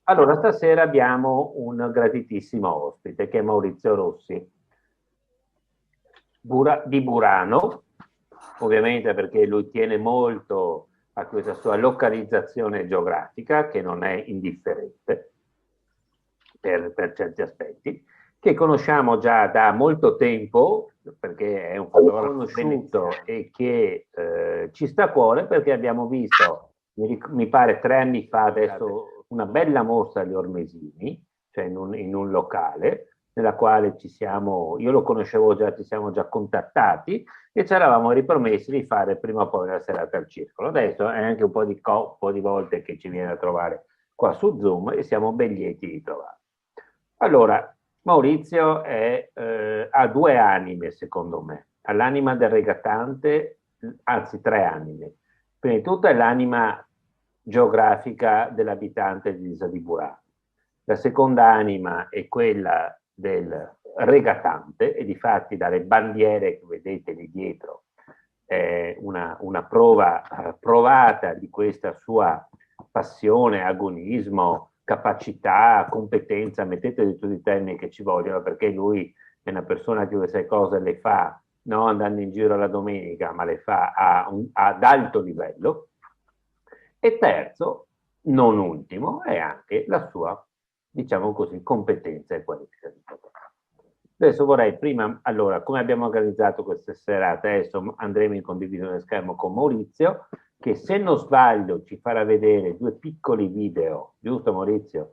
Allora, stasera abbiamo un graditissimo ospite che è Maurizio Rossi di Burano, ovviamente perché lui tiene molto a questa sua localizzazione geografica, che non è indifferente per certi aspetti, che conosciamo già da molto tempo, perché è un fotografo conosciuto e che ci sta a cuore perché abbiamo visto, mi pare 3 anni fa adesso, una bella mostra agli Ormesini, cioè in un locale, nella quale io lo conoscevo già, ci siamo già contattati e ci eravamo ripromessi di fare prima o poi una serata al circolo. Adesso è anche un po' di volte che ci viene a trovare qua su Zoom e siamo ben lieti di trovarlo. Allora, Maurizio ha 2 anime, secondo me. Ha l'anima del regattante, anzi 3 anime. Prima di tutto è l'anima geografica dell'abitante di Isola di Burano. La seconda anima è quella del regattante e difatti dalle bandiere che vedete lì dietro è una prova provata di questa sua passione, agonismo, capacità, competenza, mettete tutti i termini che ci vogliono, perché lui è una persona che queste cose le fa non andando in giro la domenica, ma le fa ad alto livello. E terzo, non ultimo, è anche la sua, diciamo così, competenza e qualifica di fotografo. Adesso vorrei prima, allora, come abbiamo organizzato questa serata, adesso andremo in condivisione schermo con Maurizio, che se non sbaglio ci farà vedere 2 piccoli video, giusto Maurizio?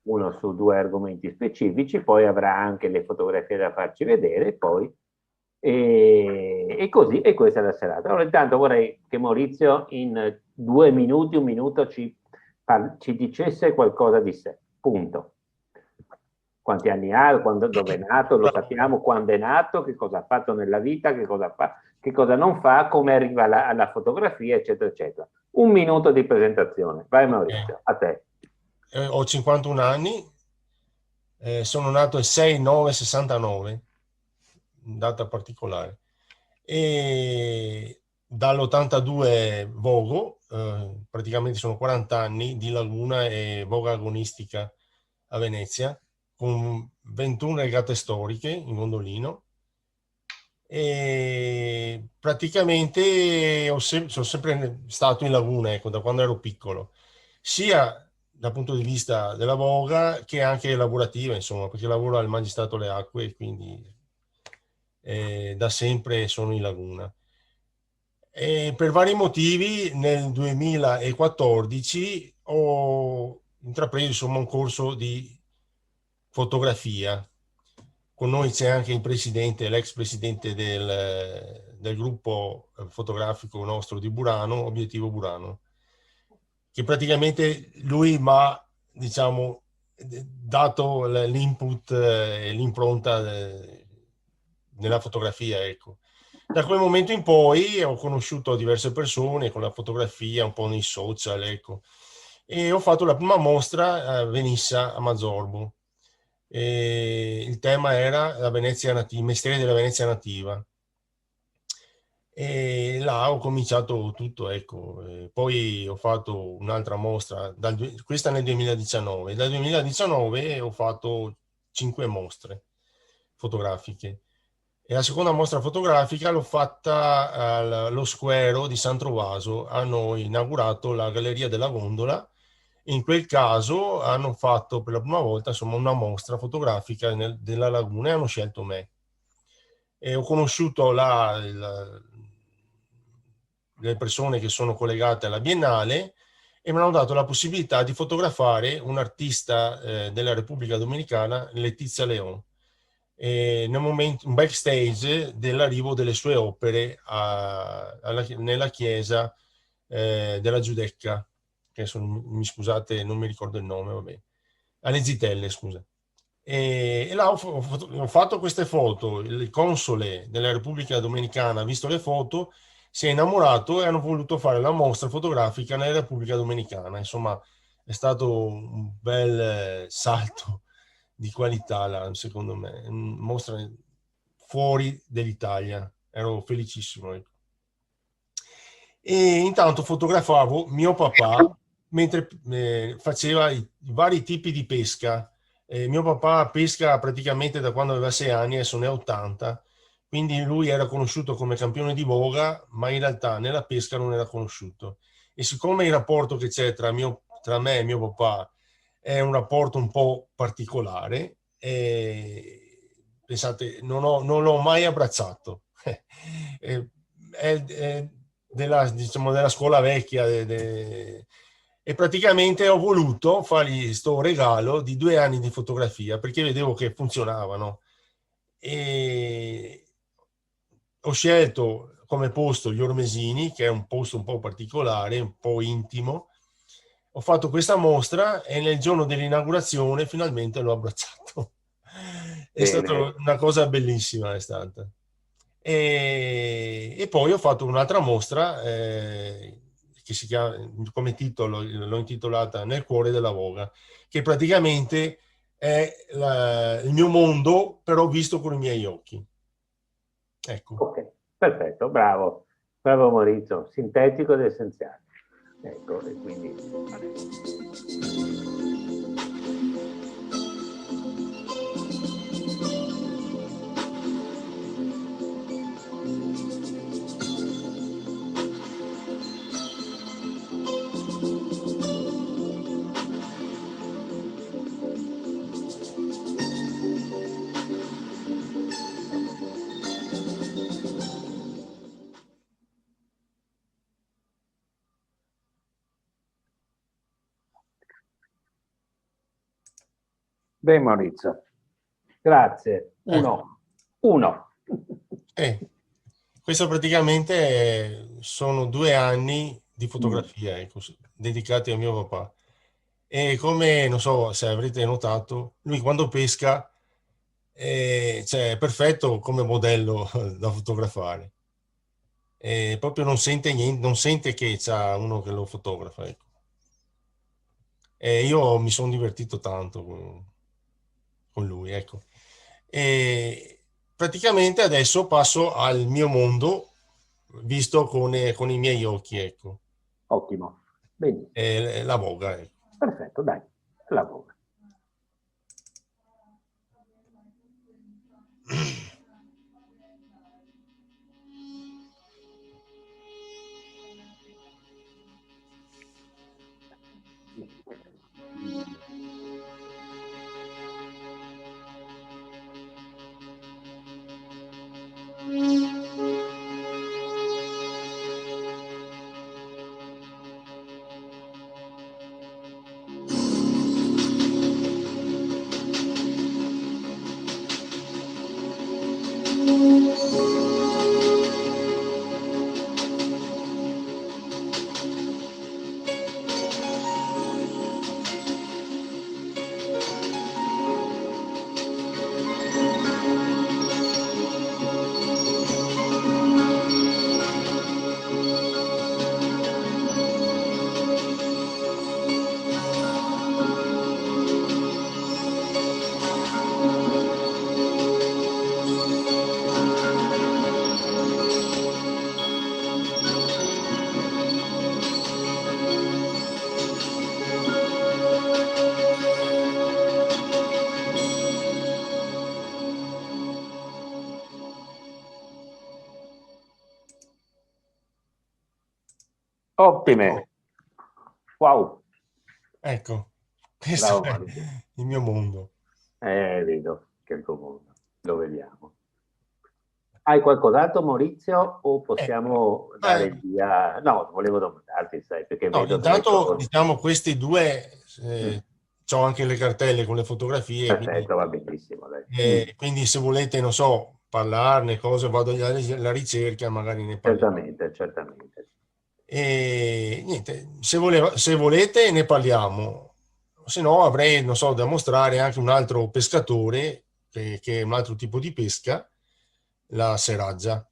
Uno su 2 argomenti specifici, poi avrà anche le fotografie da farci vedere, poi e così, e questa è la serata. Allora, intanto vorrei che Maurizio in 2 minuti, 1 minuto ci dicesse qualcosa di sé, punto. Quanti anni ha, dove è nato, lo sappiamo, quando è nato, che cosa ha fatto nella vita, che cosa fa, che cosa non fa, come arriva alla fotografia, eccetera, eccetera. 1 minuto di presentazione. Vai Maurizio, a te. Ho 51 anni, sono nato il 6/9/69, data particolare, e dall'82 vogo, praticamente sono 40 anni di laguna e voga agonistica a Venezia, con 21 regate storiche in gondolino, e praticamente sono sempre stato in laguna, ecco, da quando ero piccolo, sia dal punto di vista della voga che anche lavorativa, insomma, perché lavoro al Magistrato alle Acque, quindi da sempre sono in laguna. E per vari motivi nel 2014 ho intrapreso, insomma, un corso di fotografia. Con noi c'è anche il presidente, l'ex presidente del gruppo fotografico nostro di Burano, Obiettivo Burano, che praticamente lui mi ha, diciamo, dato l'input e l'impronta nella fotografia, ecco. Da quel momento in poi ho conosciuto diverse persone con la fotografia, un po' nei social, ecco, e ho fatto la prima mostra a Venissa, a Mazzorbo. E il tema era la Venezia nativa, i mestieri della Venezia nativa. E là ho cominciato tutto, ecco. E poi ho fatto un'altra mostra, questa nel 2019. Dal 2019 ho fatto 5 mostre fotografiche. E la seconda mostra fotografica l'ho fatta allo Square di San Trovaso. Hanno inaugurato la Galleria della Gondola. In quel caso hanno fatto per la prima volta, insomma, una mostra fotografica della laguna e hanno scelto me. E ho conosciuto le persone che sono collegate alla Biennale e mi hanno dato la possibilità di fotografare un artista della Repubblica Dominicana, Letizia Leon, nel momento, un backstage dell'arrivo delle sue opere nella chiesa della Giudecca, che mi scusate, non mi ricordo il nome, vabbè, alle Zitelle, scusa. E là ho fatto queste foto, il console della Repubblica Dominicana ha visto le foto, si è innamorato e hanno voluto fare la mostra fotografica nella Repubblica Dominicana. Insomma, è stato un bel salto di qualità là, secondo me, mostra fuori dell'Italia, ero felicissimo, ecco. E intanto fotografavo mio papà mentre faceva i vari tipi di pesca. Mio papà pesca praticamente da quando aveva 6 anni, adesso ne ha 80, quindi lui era conosciuto come campione di boga, ma in realtà nella pesca non era conosciuto. E siccome il rapporto che c'è tra me e mio papà è un rapporto un po' particolare, pensate, non l'ho mai abbracciato. È della, diciamo, della scuola vecchia e praticamente ho voluto fargli sto regalo di 2 anni di fotografia perché vedevo che funzionavano e ho scelto come posto gli Ormesini, che è un posto un po' particolare, un po' intimo. Ho fatto questa mostra e nel giorno dell'inaugurazione finalmente l'ho abbracciato. È stata Bene. una cosa bellissima, è stata. E poi ho fatto un'altra mostra che si chiama, come titolo, l'ho intitolata Nel cuore della voga, che praticamente è il mio mondo, però visto con i miei occhi. Ecco. Ok, perfetto, bravo, bravo Maurizio, sintetico ed essenziale. Ecco, e quindi beh, Maurizio, grazie. Uno. Eh, Questo praticamente sono 2 anni di Mm. fotografia, ecco, dedicati a mio papà. E come, non so se avrete notato, lui quando pesca cioè, è perfetto come modello da fotografare. Proprio non sente niente, non sente che c'è uno che lo fotografa, ecco. E io mi sono divertito tanto con lui, ecco. E praticamente adesso passo al mio mondo visto con i miei occhi, ecco. Ottimo, benissimo, La voga, ecco. perfetto, dai, lavora. Ecco, Ottime, wow, ecco, questo bravo è Maurizio. il mio mondo. Vedo che è il tuo mondo, lo vediamo. Hai qualcos'altro Maurizio o Eh, possiamo eh, dare via? No, volevo domandarti, sai, perché no, vedo delle intanto cose. diciamo questi due, Mm, c'ho anche le cartelle con le fotografie, perfetto, va benissimo, dai. quindi se volete, non so, parlarne, cose, vado alla ricerca, magari ne parliamo. Certamente, certamente. E niente, se volete ne parliamo, se no avrei, non so, da mostrare anche un altro pescatore, che è un altro tipo di pesca, la seraggia.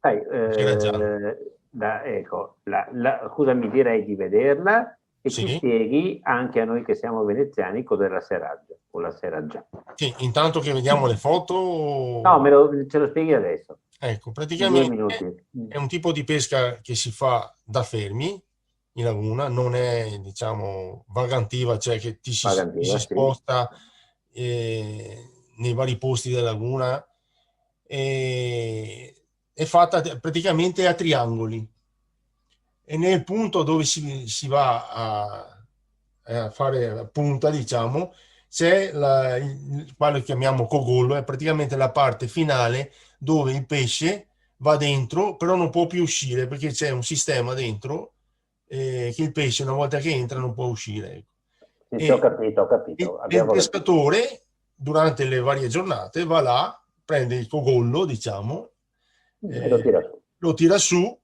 Sai, Seraggia, ecco, scusami, direi di vederla e ci sì. spieghi anche a noi che siamo veneziani cos'è la seraggia o la seraggia. Sì, intanto che vediamo le No, foto, ce lo spieghi adesso, ecco, in 2 praticamente minuti. è un tipo di pesca che si fa da fermi, in laguna, non è, diciamo, vagantiva, cioè che ti si Vagantiva, sì. sposta nei vari posti della laguna, è fatta praticamente a triangoli, e nel punto dove si va a fare punta, diciamo, c'è quello che chiamiamo cogollo, è praticamente la parte finale dove il pesce va dentro, però non può più uscire perché c'è un sistema dentro, che il pesce una volta che entra non può uscire, ecco. Sì, sì, ho E capito, ho capito. il Abbiamo capito. pescatore durante le varie giornate va là, prende il cogollo, diciamo, E lo eh, tira su. lo tira su,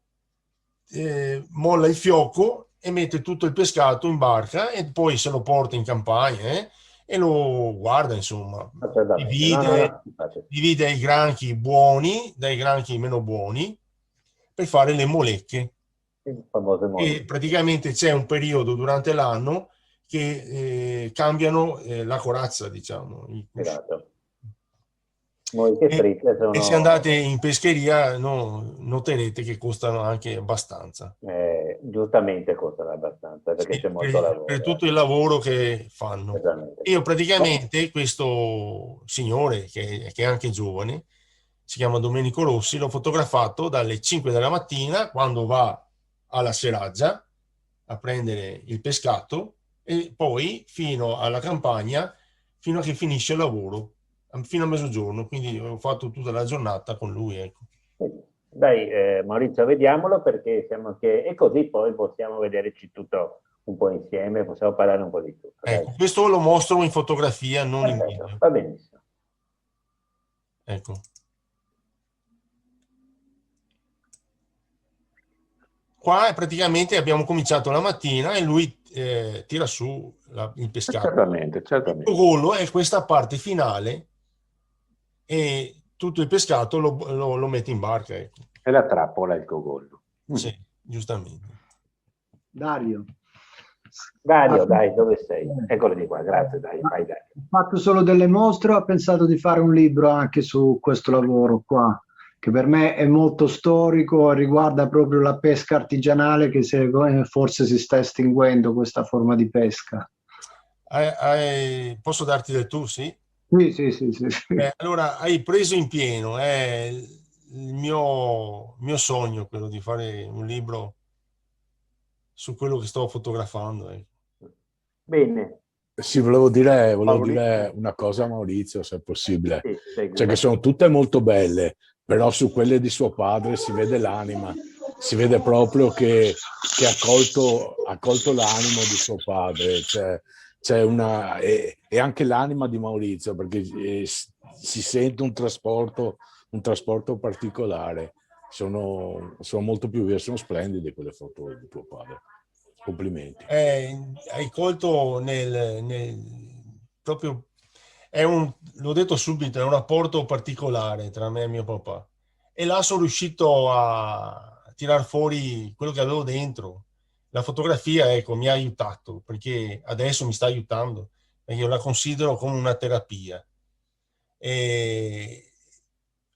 molla il fiocco e mette tutto il pescato in barca e poi se lo porta in campagna, e lo guarda, insomma, Assolutamente. No, no, divide, no, infatti, divide i granchi buoni dai granchi meno buoni per fare le molecche. il famoso E Maurizio. praticamente c'è un periodo durante l'anno che cambiano la corazza, diciamo. Esatto. Molte E, fritte e se andate sono, in pescheria, no, noterete che costano anche abbastanza. giustamente costano abbastanza perché Sì, c'è molto per lavoro. tutto il lavoro che fanno. Esattamente. Io Ma- praticamente questo signore, che è anche giovane, si chiama Domenico Rossi, l'ho fotografato dalle 5 della mattina quando va alla seraggia a prendere il pescato, e poi fino alla campagna, fino a che finisce il lavoro, fino a mezzogiorno. Quindi ho fatto tutta la giornata con lui, ecco. Dai, Maurizio, vediamolo perché siamo che... E così poi possiamo vederci tutto un po' insieme, possiamo parlare un po' di tutto. Dai. Ecco, questo lo mostro in fotografia, non in Perfetto, video. va benissimo. Ecco. Qua praticamente abbiamo cominciato la mattina e lui tira su il pescato. Certamente, Il certamente. cogollo è questa parte finale e tutto il pescato lo mette in barca, ecco. È la trappola, il cogollo. Sì, giustamente. Dario. Dario, Ha dai, dove sei? Eccolo di qua, grazie, dai, vai, dai. fatto solo delle mostre, ho pensato di fare un libro anche su questo lavoro qua, che per me è molto storico e riguarda proprio la pesca artigianale che forse si sta estinguendo questa forma di pesca. Posso darti del tu, sì? Sì, sì, sì, sì, sì. Allora, hai preso in pieno, è il mio sogno quello di fare un libro su quello che sto fotografando, ecco. Bene, Sì, volevo Maurizio, dire una cosa a Maurizio, se è possibile. sì, segui, Cioè che vai. sono tutte molto belle, però su quelle di suo padre si vede l'anima, si vede proprio che ha colto l'animo di suo padre. E anche l'anima di Maurizio, perché si sente un trasporto particolare. Sono molto più vere, sono splendide quelle foto di tuo padre. Complimenti. Hai colto proprio, l'ho detto subito, è un rapporto particolare tra me e mio papà. E là sono riuscito a tirar fuori quello che avevo dentro. La fotografia, ecco, mi ha aiutato, perché adesso mi sta aiutando, perché io la considero come una terapia. E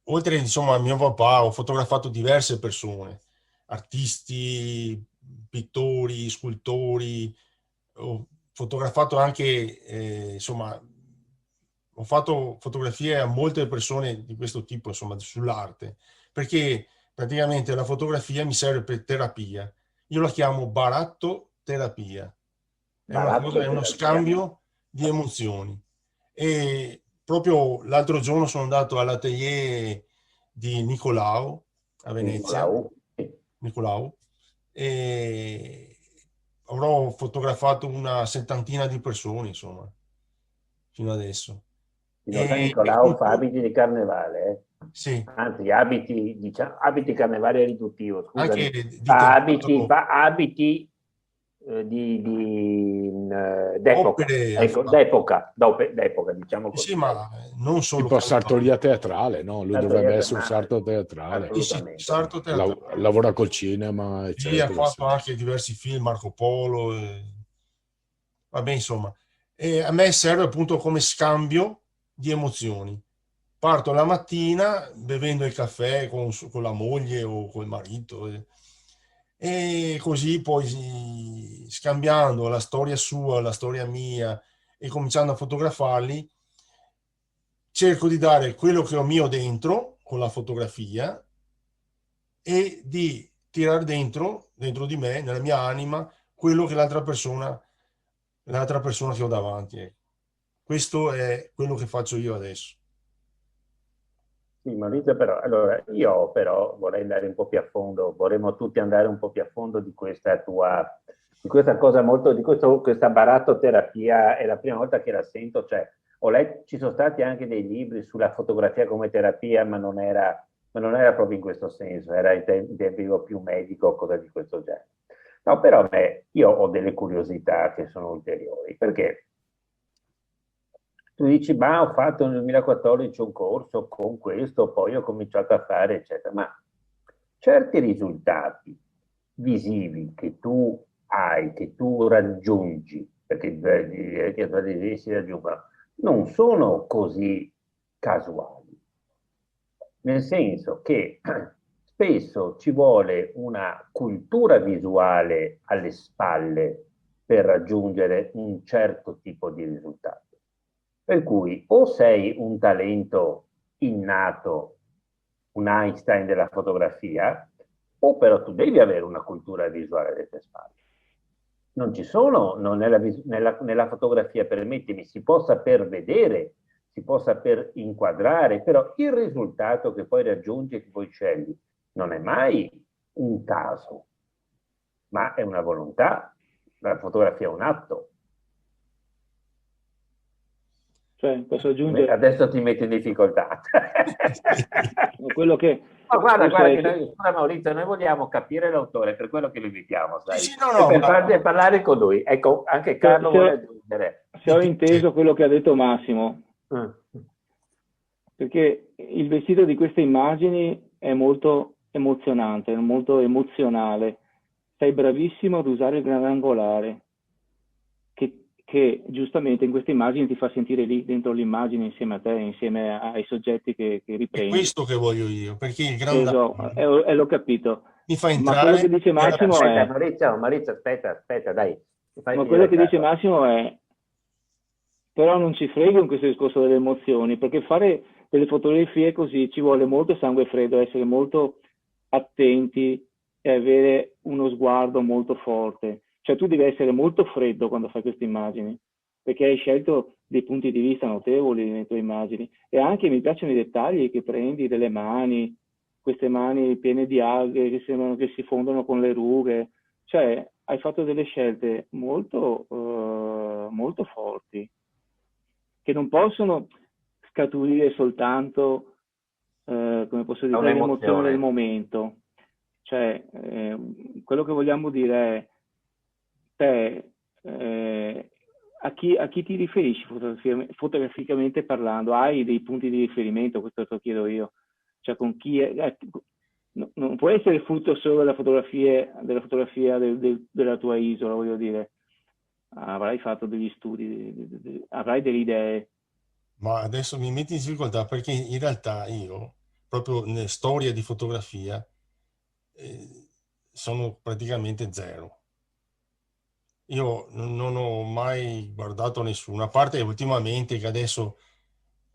oltre, insomma, a mio papà, ho fotografato diverse persone, artisti, pittori, scultori, ho fotografato anche, insomma, ho fatto fotografie a molte persone di questo tipo, insomma, sull'arte, perché praticamente la fotografia mi serve per terapia. Io la chiamo baratto terapia. Baratto È e uno terapia. scambio di emozioni. E proprio l'altro giorno sono andato all'atelier di Nicolao a Venezia, Nicolau. Sì. Nicolao, e avrò fotografato una settantina di persone, insomma, fino adesso. Signor E Nicolau fa abiti di carnevale, sì, Anzi, abiti, diciamo, abiti carnevale riduttivo, anche scusami. di Fa teatro, abiti d'epoca, opere ha ecco, fatto. d'epoca, diciamo Sì, così, dai. ma non solo Tipo carnevale. sartoria teatrale, no? Lui dovrebbe Sartoria essere un teatrale, sarto teatrale. Sì, sì, assolutamente. sarto teatrale. Lavora col cinema, Sì, ha eccetera. Sì. fatto anche diversi film, Marco Polo, vabbè, insomma. E a me serve appunto come scambio di emozioni. Parto la mattina bevendo il caffè con la moglie o col marito, E così poi scambiando la storia sua, la storia mia e cominciando a fotografarli, cerco di dare quello che ho mio dentro con la fotografia e di tirare dentro di me, nella mia anima, quello che l'altra persona che ho davanti. Ecco. Questo è quello che faccio io adesso. Sì, Maurizio, però, allora, io però vorrei andare un po' più a fondo, vorremmo tutti andare un po' più a fondo di questa tua, di questa cosa molto, questa barattoterapia, è la prima volta che la sento, cioè, ho letto, ci sono stati anche dei libri sulla fotografia come terapia, ma non era proprio in questo senso, era in tempo più medico o cosa di questo genere. No, però io ho delle curiosità che sono ulteriori, perché tu dici, ma ho fatto nel 2014 un corso con questo, poi ho cominciato a fare, eccetera, ma certi risultati visivi che tu hai, che tu raggiungi, perché si raggiungono, non sono così casuali, nel senso che spesso ci vuole una cultura visuale alle spalle per raggiungere un certo tipo di risultato. Per cui o sei un talento innato, un Einstein della fotografia, o però tu devi avere una cultura visuale alle tue spalle. Non ci sono, non nella fotografia, permettimi, si può saper vedere, si può saper inquadrare, però il risultato che poi raggiungi e che poi scegli non è mai un caso, ma è una volontà. La fotografia è un atto. Cioè, posso aggiungere Adesso ti metti in difficoltà. quello che Ma guarda, forse che noi, scusa Maurizio, noi vogliamo capire l'autore, per quello che lo invitiamo, Sì, sai? sì, no, E no, per ma farti parlare con lui. Ecco, anche se, Carlo vuole se- aggiungere. se ho inteso quello che ha detto Massimo, Mm. perché il vestito di queste immagini è molto emozionante, è molto emozionale. Sei bravissimo ad usare il grandangolare, che giustamente in queste immagini ti fa sentire lì dentro l'immagine insieme a te, insieme ai soggetti che è riprendi. questo che voglio io, perché il Esatto, grandangolo l'ho capito. mi fa Ma quello entrare che dice nella Massimo Aspetta, è, Maurizio, aspetta, dai, fai ma quello finire che dice Carlo. Massimo è, però non ci frega in questo discorso delle emozioni, perché fare delle fotografie così ci vuole molto sangue freddo, essere molto attenti e avere uno sguardo molto forte. Cioè tu devi essere molto freddo quando fai queste immagini, perché hai scelto dei punti di vista notevoli nelle tue immagini. E anche mi piacciono i dettagli che prendi delle mani, queste mani piene di alghe che sembrano che si fondono con le rughe. Cioè hai fatto delle scelte molto forti, che non possono scaturire soltanto, come posso È dire, dall'emozione del un'emozione. momento. Cioè, quello che vogliamo dire è, te, a chi ti riferisci fotograficamente parlando? Hai dei punti di riferimento? Questo te lo chiedo io. Cioè, con chi non può essere frutto solo della fotografia della tua isola, voglio dire. Avrai fatto degli studi, avrai delle idee. Ma adesso mi metti in difficoltà perché in realtà io, proprio nelle storie di fotografia, sono praticamente zero. Io non ho mai guardato nessuno, a parte ultimamente che adesso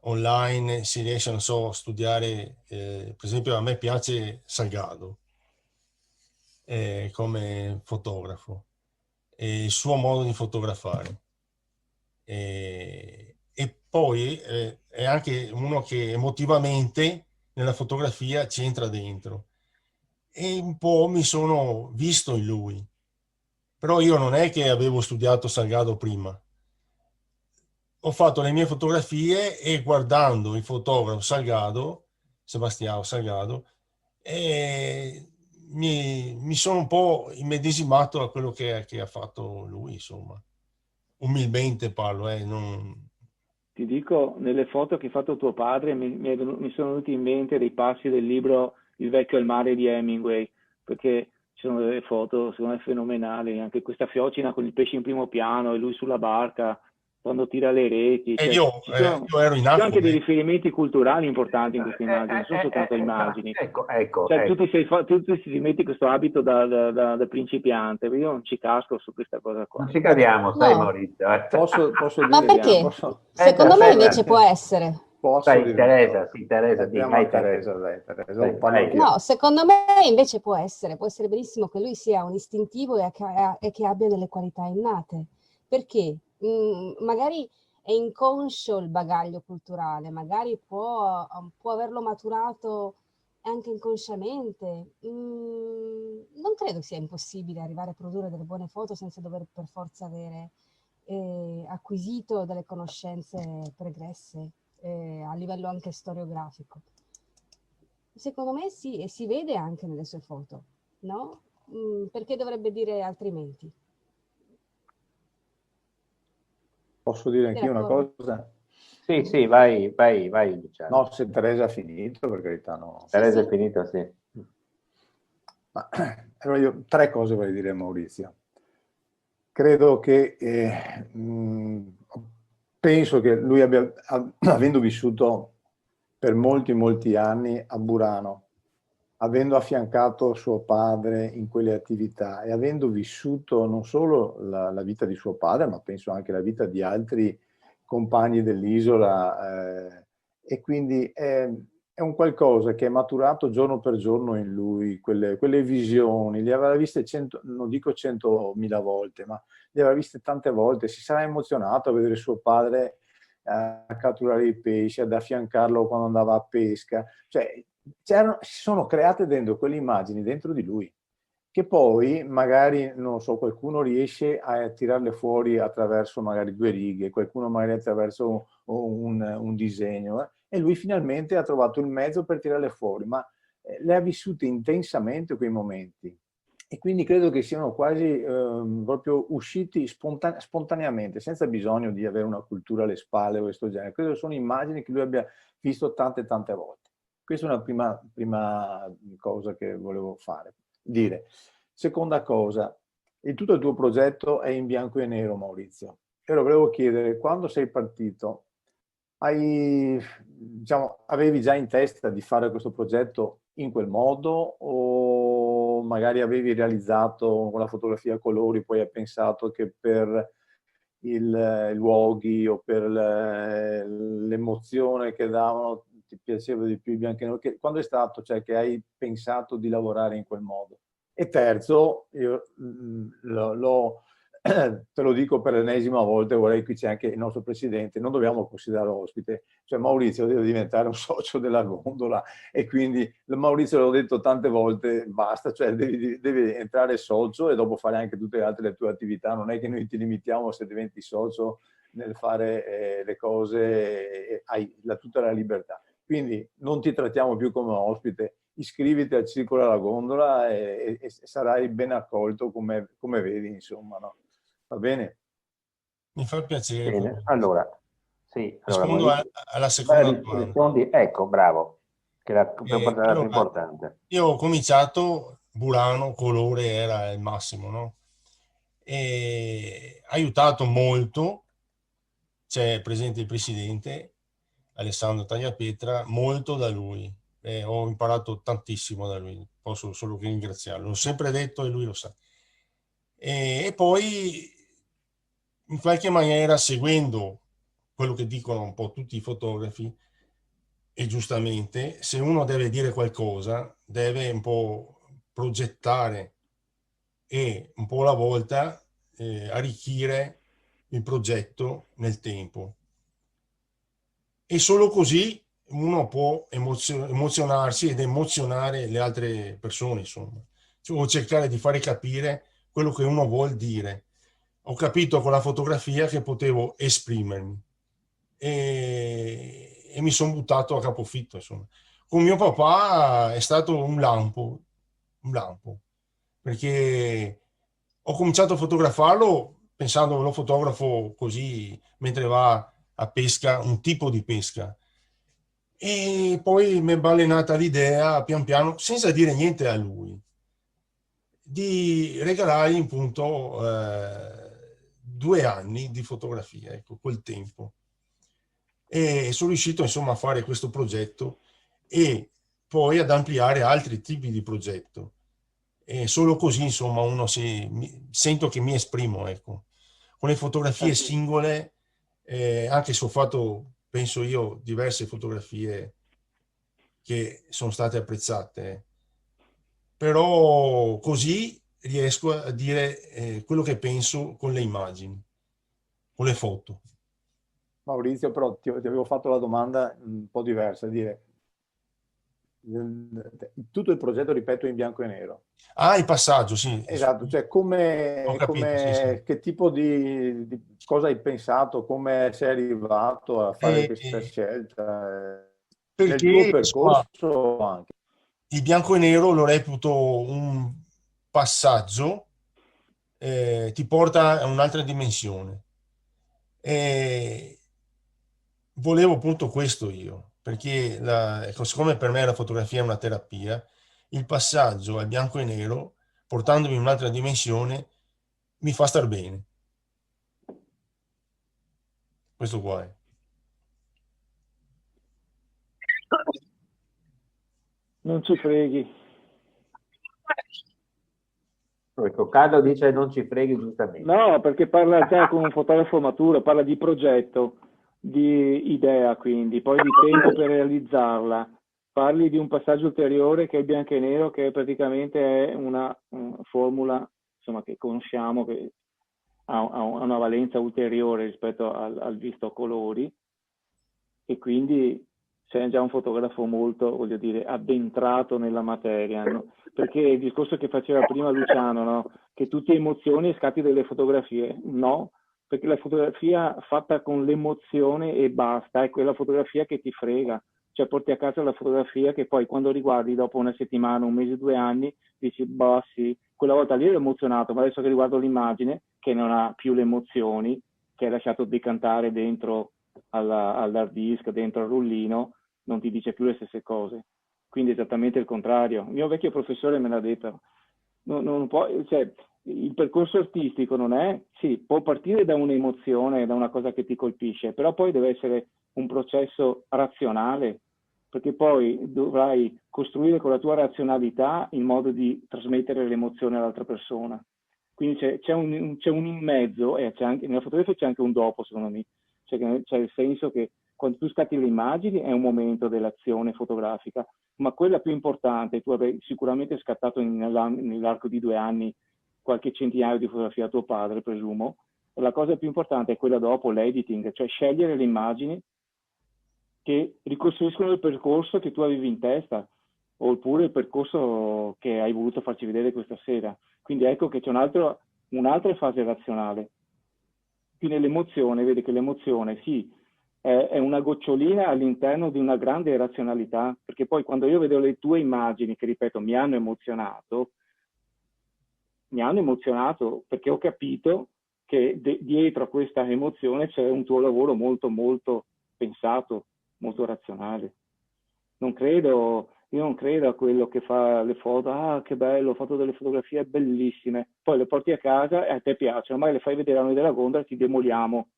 online si riesce, non so, a studiare, per esempio a me piace Salgado come fotografo e il suo modo di fotografare. E poi è anche uno che emotivamente nella fotografia ci entra dentro e un po' mi sono visto in lui, però io non è che avevo studiato Salgado prima, ho fatto le mie fotografie e guardando il fotografo Salgado, Sebastiano Salgado, mi sono un po' immedesimato a quello che ha fatto lui, insomma. Umilmente parlo, non... Ti dico, nelle foto che ha fatto tuo padre mi sono venuti in mente dei passi del libro Il vecchio e il mare di Hemingway, perché ci sono delle foto, secondo me, fenomenali, anche questa fiocina con il pesce in primo piano e lui sulla barca, quando tira le reti. Cioè, io ero in ci sono anche dei acqua. riferimenti culturali importanti in queste immagini, non sono soltanto immagini. Ecco. Cioè, tu ti metti questo abito da principiante, io non ci casco su questa cosa qua. Non ci capiamo, sai, No. Maurizio. Posso Ma dire, perché? posso Secondo me aspetta. invece può essere. dire una Teresa, cosa? sì, Teresa, Andiamo a Teresa, Vai, parlo vai. anch'io. No, secondo me invece può essere benissimo che lui sia un istintivo e che abbia delle qualità innate, perché magari è inconscio il bagaglio culturale, magari può averlo maturato anche inconsciamente. Non credo sia impossibile arrivare a produrre delle buone foto senza dover per forza avere acquisito delle conoscenze pregresse a livello anche storiografico. Secondo me sì, e si vede anche nelle sue foto, no? Perché dovrebbe dire altrimenti? Posso dire anch'io una cosa? Sì, vai, Luciano. No, se Teresa ha finito, per carità no. Teresa Sì. è finita, sì. Ma, allora io 3 cose vorrei dire a Maurizio. Credo che penso che lui avendo vissuto per molti anni a Burano, avendo affiancato suo padre in quelle attività e avendo vissuto non solo la vita di suo padre, ma penso anche la vita di altri compagni dell'isola, e quindi è un qualcosa che è maturato giorno per giorno in lui, quelle visioni, le avrà viste non dico 100.000 volte, ma le avrà viste tante volte, si sarà emozionato a vedere suo padre a catturare i pesci, ad affiancarlo quando andava a pesca, cioè si sono create dentro quelle immagini dentro di lui, che poi magari, non so, qualcuno riesce a tirarle fuori attraverso magari 2 righe, qualcuno magari attraverso un disegno, e lui finalmente ha trovato il mezzo per tirarle fuori, ma le ha vissute intensamente quei momenti, e quindi credo che siano quasi proprio usciti spontaneamente, senza bisogno di avere una cultura alle spalle o questo genere. Credo che sono immagini che lui abbia visto tante volte. Questa è una prima cosa che volevo dire. Seconda cosa, tutto il tuo progetto è in bianco e nero, Maurizio. Io lo volevo chiedere, quando sei partito, avevi già in testa di fare questo progetto in quel modo, o magari avevi realizzato con la fotografia a colori, poi hai pensato che per i luoghi o per l'emozione che davano ti piaceva di più il bianco e nero? Quando è stato, cioè, che hai pensato di lavorare in quel modo? E terzo, io te lo dico per l'ennesima volta, vorrei, qui c'è anche il nostro presidente, non dobbiamo considerarlo ospite, cioè Maurizio deve diventare un socio della gondola, e quindi Maurizio, l'ho detto tante volte, basta, cioè devi entrare socio e dopo fare anche tutte le altre tue attività. Non è che noi ti limitiamo, se diventi socio nel fare le cose, hai tutta la libertà. Quindi non ti trattiamo più come ospite, iscriviti al Circolo della Gondola e sarai ben accolto, come vedi, insomma, no? Va bene? Mi fa piacere. Bene, allora, Rispondo alla seconda domanda. Rispondi, ecco, bravo, che è la più importante. Io ho cominciato, Burano, colore era il massimo, no? E ha aiutato molto, c'è presente il presidente Alessandro Tagliapietra, molto da lui. Ho imparato tantissimo da lui, posso solo che ringraziarlo, l'ho sempre detto e lui lo sa. E poi, in qualche maniera, seguendo quello che dicono un po' tutti i fotografi, e giustamente, se uno deve dire qualcosa, deve un po' progettare e un po' alla volta arricchire il progetto nel tempo. E solo così uno può emozionarsi ed emozionare le altre persone, insomma, o cercare di fare capire quello che uno vuol dire. Ho capito con la fotografia che potevo esprimermi e mi sono buttato a capofitto, insomma. Con mio papà è stato un lampo, perché ho cominciato a fotografarlo pensando che lo fotografo così mentre va a pesca, un tipo di pesca, e poi mi è balenata l'idea pian piano, senza dire niente a lui, di regalargli appunto 2 anni di fotografia, ecco, quel tempo. E sono riuscito insomma a fare questo progetto e poi ad ampliare altri tipi di progetto. E solo così insomma sento che mi esprimo, ecco. Con le fotografie singole, anche se ho fatto, penso io, diverse fotografie che sono state apprezzate, però così riesco a dire quello che penso con le immagini, con le foto. Maurizio, però ti avevo fatto la domanda un po' diversa, dire tutto il progetto, ripeto, in bianco e nero. Ah, il passaggio, sì. Esatto, cioè Ho capito, sì. che tipo di cosa hai pensato, come sei arrivato a fare questa scelta nel tuo Perché insomma, percorso anche? il bianco e nero lo reputo un passaggio, ti porta a un'altra dimensione. E volevo appunto questo io, perché siccome per me la fotografia è una terapia, il passaggio al bianco e nero, portandomi in un'altra dimensione, mi fa star bene. Questo qua è. Non ci freghi. Ecco, Carlo dice non ci freghi giustamente. No, perché parla già con un fotografo maturo, parla di progetto, di idea quindi, poi di tempo per realizzarla. Parli di un passaggio ulteriore che è il bianco e nero, che praticamente è una formula, insomma, che conosciamo, che ha una valenza ulteriore rispetto al visto a colori, e quindi c'è già un fotografo molto, voglio dire, addentrato nella materia, no? Perché il discorso che faceva prima Luciano, no? Che tutte emozioni e scatti delle fotografie, no, perché la fotografia fatta con l'emozione e basta è quella fotografia che ti frega, cioè porti a casa la fotografia che poi quando riguardi dopo una settimana, un mese, 2 anni, dici, bah sì, quella volta lì ero emozionato, ma adesso che riguardo l'immagine, che non ha più le emozioni, che hai lasciato decantare dentro all'hard disk, dentro al rullino, non ti dice più le stesse cose. Quindi esattamente il contrario. Il mio vecchio professore me l'ha detto, non può, cioè, il percorso artistico non è, sì, può partire da un'emozione, da una cosa che ti colpisce, però poi deve essere un processo razionale, perché poi dovrai costruire con la tua razionalità il modo di trasmettere l'emozione all'altra persona. Quindi c'è un in mezzo, e nella fotografia c'è anche un dopo, secondo me. C'è il senso che quando tu scatti le immagini è un momento dell'azione fotografica, ma quella più importante, tu avrai sicuramente scattato nell'arco di 2 anni qualche centinaio di fotografie a tuo padre, presumo, e la cosa più importante è quella dopo, l'editing, cioè scegliere le immagini che ricostruiscono il percorso che tu avevi in testa, oppure il percorso che hai voluto farci vedere questa sera. Quindi ecco che c'è un'altra fase razionale. Quindi l'emozione, vedi che l'emozione sì, è una gocciolina all'interno di una grande razionalità, perché poi quando io vedo le tue immagini, che ripeto, mi hanno emozionato perché ho capito che dietro a questa emozione c'è un tuo lavoro molto molto pensato, molto razionale. Io non credo a quello che fa le foto, ah che bello, ho fatto delle fotografie bellissime, poi le porti a casa e a te piacciono, ma le fai vedere a noi della Gondra e ti demoliamo.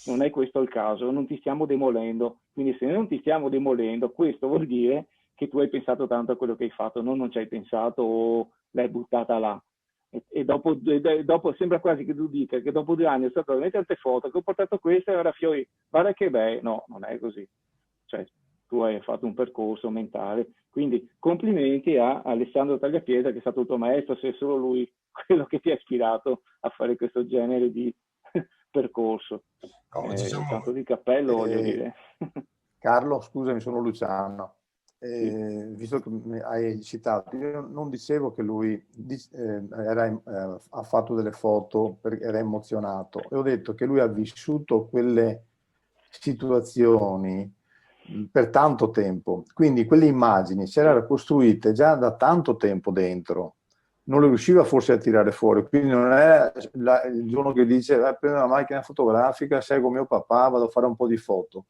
Non è questo il caso, non ti stiamo demolendo. Quindi se noi non ti stiamo demolendo, questo vuol dire che tu hai pensato tanto a quello che hai fatto, non ci hai pensato o l'hai buttata là. E dopo sembra quasi che tu dica che dopo 2 anni ho stato talmente tante foto che ho portato questa e ora fiori, guarda che bello. No, non è così. Cioè, tu hai fatto un percorso mentale. Quindi complimenti a Alessandro Tagliapieda, che è stato il tuo maestro, se è solo lui quello che ti ha ispirato a fare questo genere di percorso. No, diciamo, tanto di cappello, voglio dire. Carlo, scusami, sono Luciano. Visto che hai citato, io non dicevo che lui ha fatto delle foto perché era emozionato, e ho detto che lui ha vissuto quelle situazioni per tanto tempo, quindi quelle immagini si erano costruite già da tanto tempo dentro, non le riusciva forse a tirare fuori, quindi non è il giorno che dice prendo una macchina fotografica, seguo mio papà, vado a fare un po' di foto,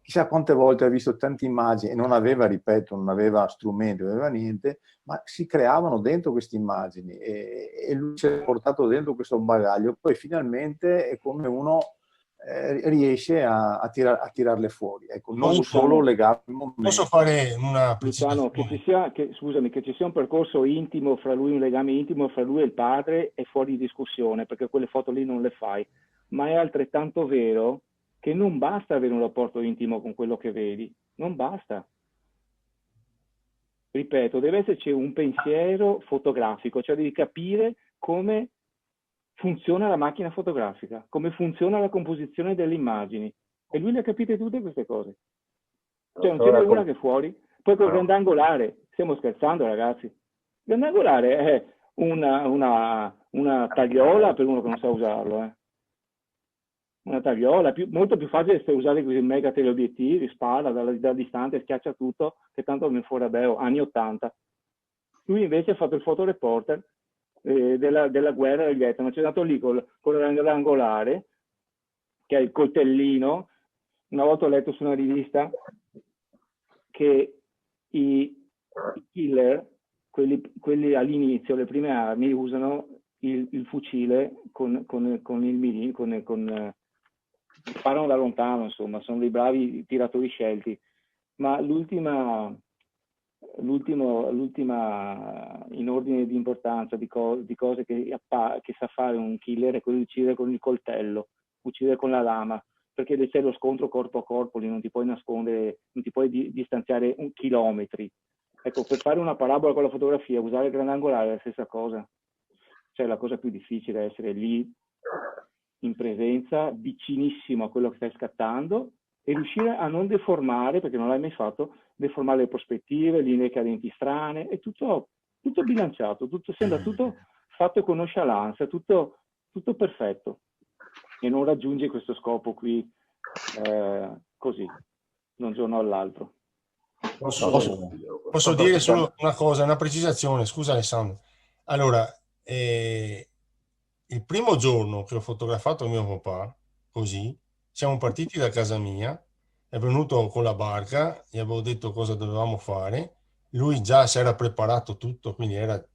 chissà quante volte ha visto tante immagini e non aveva, ripeto, non aveva strumenti, non aveva niente, ma si creavano dentro queste immagini e lui ci ha portato dentro questo bagaglio. Poi finalmente è come uno riesce a tirarle fuori. Ecco, non solo legare il momento. Posso fare una Luciano, precisazione? che ci sia un percorso intimo fra lui, un legame intimo fra lui e il padre è fuori discussione, perché quelle foto lì non le fai, ma è altrettanto vero che non basta avere un rapporto intimo con quello che vedi, non basta. Ripeto, deve esserci un pensiero fotografico, cioè devi capire come funziona la macchina fotografica, come funziona la composizione delle immagini, e lui le ha capite tutte queste cose. Cioè non ce n'è una che fuori. Poi col grandangolare, stiamo scherzando ragazzi, il grandangolare è una tagliola per uno che non sa usarlo, una tagliola, molto più facile usare questi mega teleobiettivi, spara da distante, schiaccia tutto, che tanto viene fuori anni 80. Lui invece ha fatto il fotoreporter della guerra del Vietnam, c'è stato lì con l'angolare, che è il coltellino. Una volta ho letto su una rivista che i killer, quelli all'inizio, le prime armi, usano il fucile con il mirino, sparano da lontano, insomma, sono dei bravi tiratori scelti, ma l'ultima in ordine di importanza di cose che sa fare un killer è quello di uccidere con il coltello, uccidere con la lama, perché c'è lo scontro corpo a corpo, lì non ti puoi nascondere, non ti puoi distanziare chilometri. Ecco, per fare una parabola con la fotografia, usare il grandangolare è la stessa cosa. Cioè la cosa più difficile è essere lì in presenza, vicinissimo a quello che stai scattando, e riuscire a non deformare, perché non l'hai mai fatto, deformare le prospettive, linee cadenti strane, è tutto bilanciato, sembra tutto fatto con nonchalance, tutto perfetto, e non raggiungi questo scopo qui così, da un giorno all'altro. Posso dire solo una cosa, una precisazione, scusa Alessandro. Allora, il primo giorno che ho fotografato mio papà, così, siamo partiti da casa mia, è venuto con la barca, gli avevo detto cosa dovevamo fare, lui già si era preparato tutto, quindi era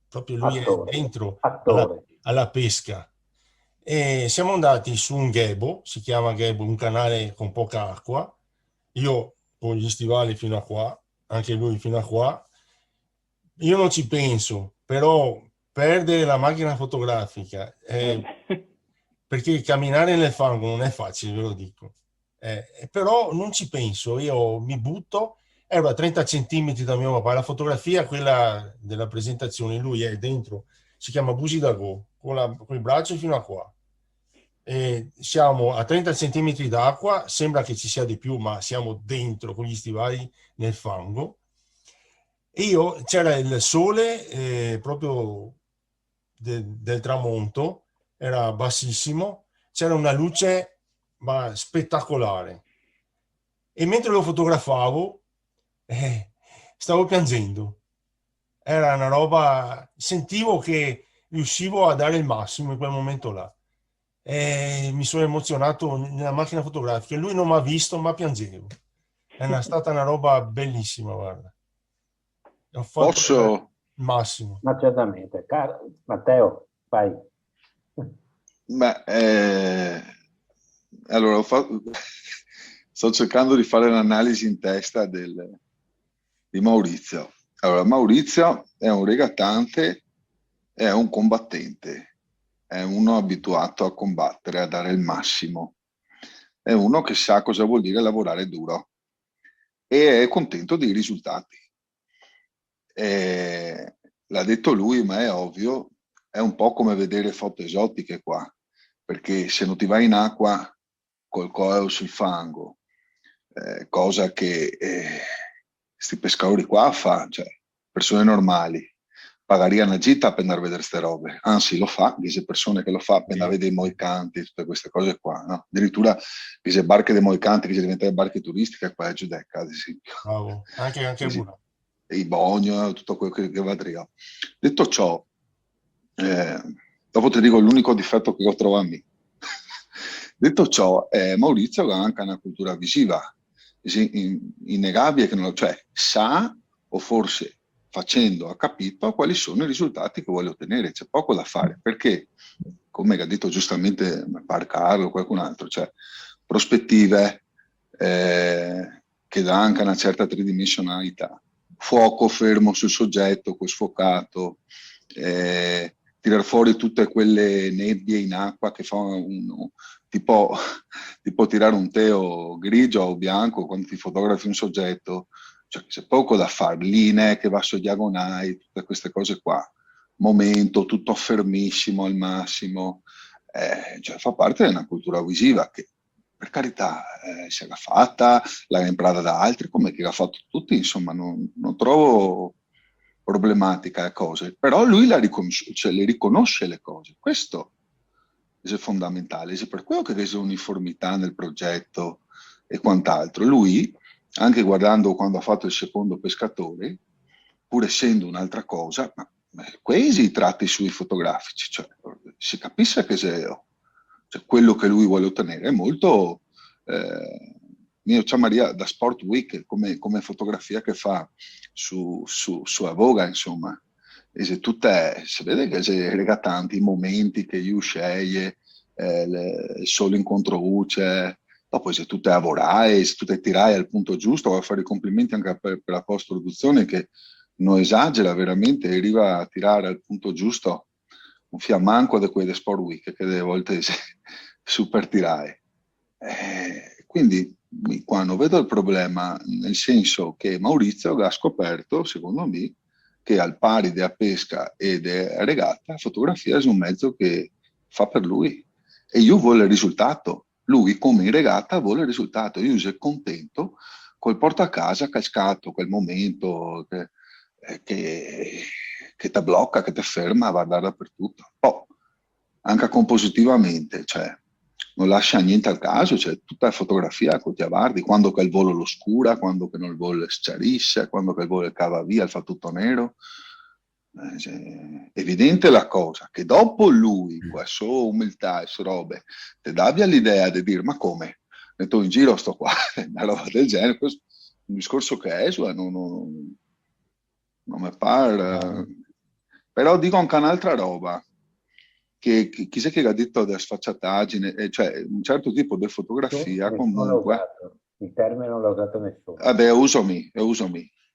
proprio lui dentro alla pesca. E siamo andati su un ghebo, si chiama ghebo, un canale con poca acqua, io con gli stivali fino a qua, anche lui fino a qua. Io non ci penso, però perdere la macchina fotografica, perché camminare nel fango non è facile, ve lo dico. Però non ci penso, io mi butto, ero a 30 centimetri da mio papà, la fotografia, quella della presentazione, lui è dentro, si chiama Busi Dago, con il braccio fino a qua. Siamo a 30 centimetri d'acqua, sembra che ci sia di più, ma siamo dentro con gli stivali nel fango. E c'era il sole proprio del tramonto, era bassissimo, c'era una luce spettacolare, e mentre lo fotografavo stavo piangendo. Era una roba, sentivo che riuscivo a dare il massimo in quel momento là. Mi sono emozionato nella macchina fotografica, lui non mi ha visto ma piangevo. È stata una roba bellissima, guarda. Ho fatto il massimo. Ma certamente. Matteo, vai. Allora sto cercando di fare un'analisi in testa di Maurizio. Allora, Maurizio è un regattante, è un combattente, è uno abituato a combattere, a dare il massimo, è uno che sa cosa vuol dire lavorare duro e è contento dei risultati. L'ha detto lui, ma è ovvio, è un po' come vedere foto esotiche qua, perché se non ti vai in acqua col coeo sul fango, cosa che questi pescatori qua cioè persone normali pagariano una gita per andare a vedere queste robe, anzi lo fa, queste persone che lo fa per andare a vedere i moicanti, tutte queste cose qua, no? Addirittura queste barche dei moicanti che diventate barche turistiche qua a Giudecca, ad esempio. Bravo. Anche i Bonio, tutto quello che va a. Detto ciò, dopo ti dico l'unico difetto che ho trovato a me. Detto ciò, Maurizio ha anche una cultura visiva innegabile, che non lo, cioè sa, o forse facendo ha capito quali sono i risultati che vuole ottenere. C'è poco da fare, perché, come ha detto giustamente Carlo o qualcun altro, cioè prospettive che dà anche una certa tridimensionalità, fuoco fermo sul soggetto, poi sfocato, tirar fuori tutte quelle nebbie in acqua che fa tipo tirare un teo grigio o bianco quando ti fotografi un soggetto, cioè c'è poco da fare, linee che va su diagonali, tutte queste cose qua, momento tutto fermissimo al massimo, cioè fa parte di una cultura visiva che, per carità, se l'ha fatta, l'ha imparata da altri, come che l'ha fatto tutti, insomma, non trovo problematica le cose, però lui le riconosce le cose, questo è fondamentale, è per quello che c'è uniformità nel progetto e quant'altro. Lui, anche guardando quando ha fatto il secondo pescatore, pur essendo un'altra cosa, ma questi i tratti sui fotografici, cioè, si capisce che cioè, quello che lui vuole ottenere è molto Maria da Sport Week, come fotografia che fa su Avoga, insomma. E se si vede che c'è tanti momenti che io sceglie, il solo in controluce, dopo se tu te lavorai, se tu te tirai al punto giusto, voglio fare i complimenti anche per la post-produzione che non esagera veramente, arriva a tirare al punto giusto un fiammanco da quei Sport Week che delle volte super tirai. Quindi qua non vedo il problema, nel senso che Maurizio ha scoperto, secondo me, che al pari della pesca e della regata, la fotografia è un mezzo che fa per lui. E io voglio il risultato. Lui, come in regata, vuole il risultato. Io sono contento col porto a casa cascato, quel momento che ti blocca, che ti ferma a guardare dappertutto. Poi, anche compositivamente, cioè, non lascia niente al caso, cioè tutta la fotografia con Tiavardi, quando che il volo lo scura, quando che non il volo schiarisce, quando che il volo cava via, fa tutto nero. Cioè, evidente la cosa, che dopo lui, con la sua umiltà e sue robe, ti dà via l'idea di dire, ma come? Metto in giro sto qua, una roba del genere, questo è un discorso che esula, non mi pare. Però dico anche un'altra roba, che chissà che ha detto della sfacciataggine, cioè un certo tipo di fotografia comunque. Il termine non l'ha usato nessuno. Vabbè, usami.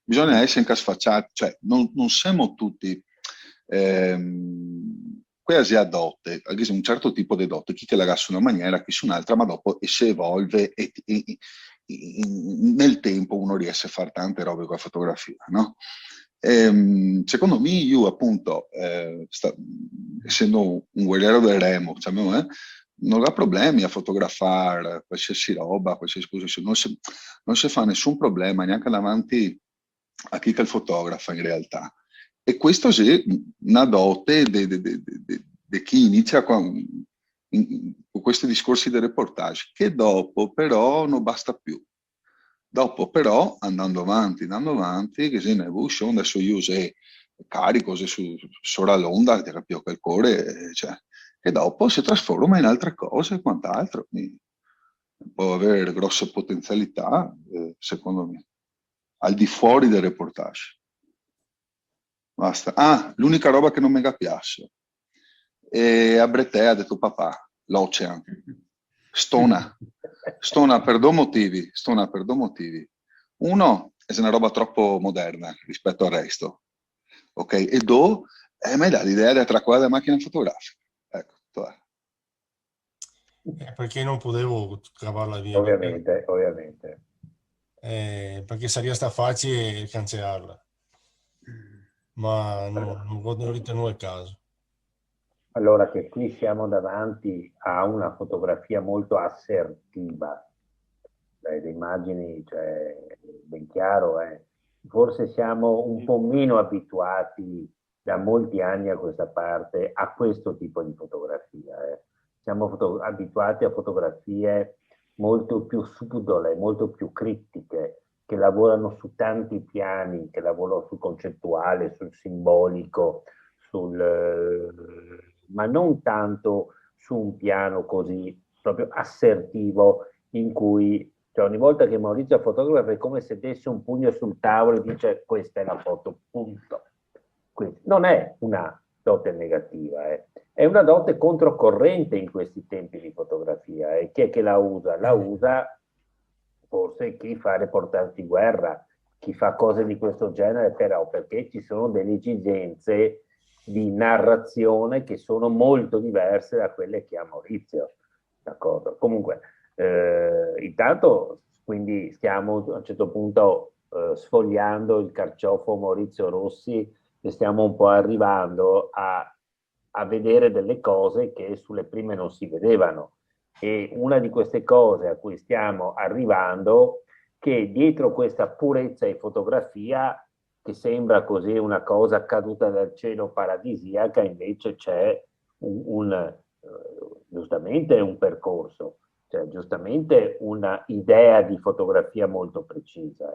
Bisogna essere anche sfacciati, cioè non siamo tutti quasi a dote, anche un certo tipo di dote, chi che la su una maniera, chi su un'altra, ma dopo si evolve e nel tempo uno riesce a fare tante robe con la fotografia, no? Secondo me io appunto, essendo un guerriero del remo, diciamo, non ha problemi a fotografare qualsiasi roba, qualsiasi cosa, non si fa nessun problema neanche davanti a chi che il fotografa in realtà. E questo è una dote di chi inizia con questi discorsi di reportage, che dopo però non basta più. Dopo però, andando avanti, che se ne evoluzione, adesso io se carico sopra l'onda, ti capisco che il cuore, cioè, e dopo si trasforma in altre cose e quant'altro. Può avere grosse potenzialità, secondo me, al di fuori del reportage. Basta. Ah, l'unica roba che non mi piace. E a Brete ha detto papà, l'Ocean. Stona per due motivi. Uno, è una roba troppo moderna rispetto al resto. Ok? E due, mi dà l'idea di attraccare la macchina fotografica. Ecco, perché non potevo cavarla via. Ovviamente. Perché sarebbe stata facile cancellarla, ma non ritenuto il caso. Allora che qui siamo davanti a una fotografia molto assertiva, le immagini, cioè, ben chiaro, forse siamo un po' meno abituati da molti anni a questa parte a questo tipo di fotografia. Siamo abituati a fotografie molto più subdole, molto più criptiche, che lavorano su tanti piani, che lavorano sul concettuale, sul simbolico, ma non tanto su un piano così proprio assertivo, in cui cioè ogni volta che Maurizio fotografa è come se desse un pugno sul tavolo e dice questa è la foto, punto. Quindi non è una dote negativa, è una dote controcorrente in questi tempi di fotografia. E chi è che la usa? La usa forse chi fa reportage di guerra, chi fa cose di questo genere, però perché ci sono delle esigenze di narrazione che sono molto diverse da quelle che ha Maurizio. D'accordo? Comunque, intanto quindi stiamo a un certo punto sfogliando il carciofo Maurizio Rossi e stiamo un po' arrivando a vedere delle cose che sulle prime non si vedevano. E una di queste cose a cui stiamo arrivando, che dietro questa purezza in fotografia, che sembra così una cosa caduta dal cielo paradisiaca, invece c'è giustamente un percorso, cioè giustamente una idea di fotografia molto precisa,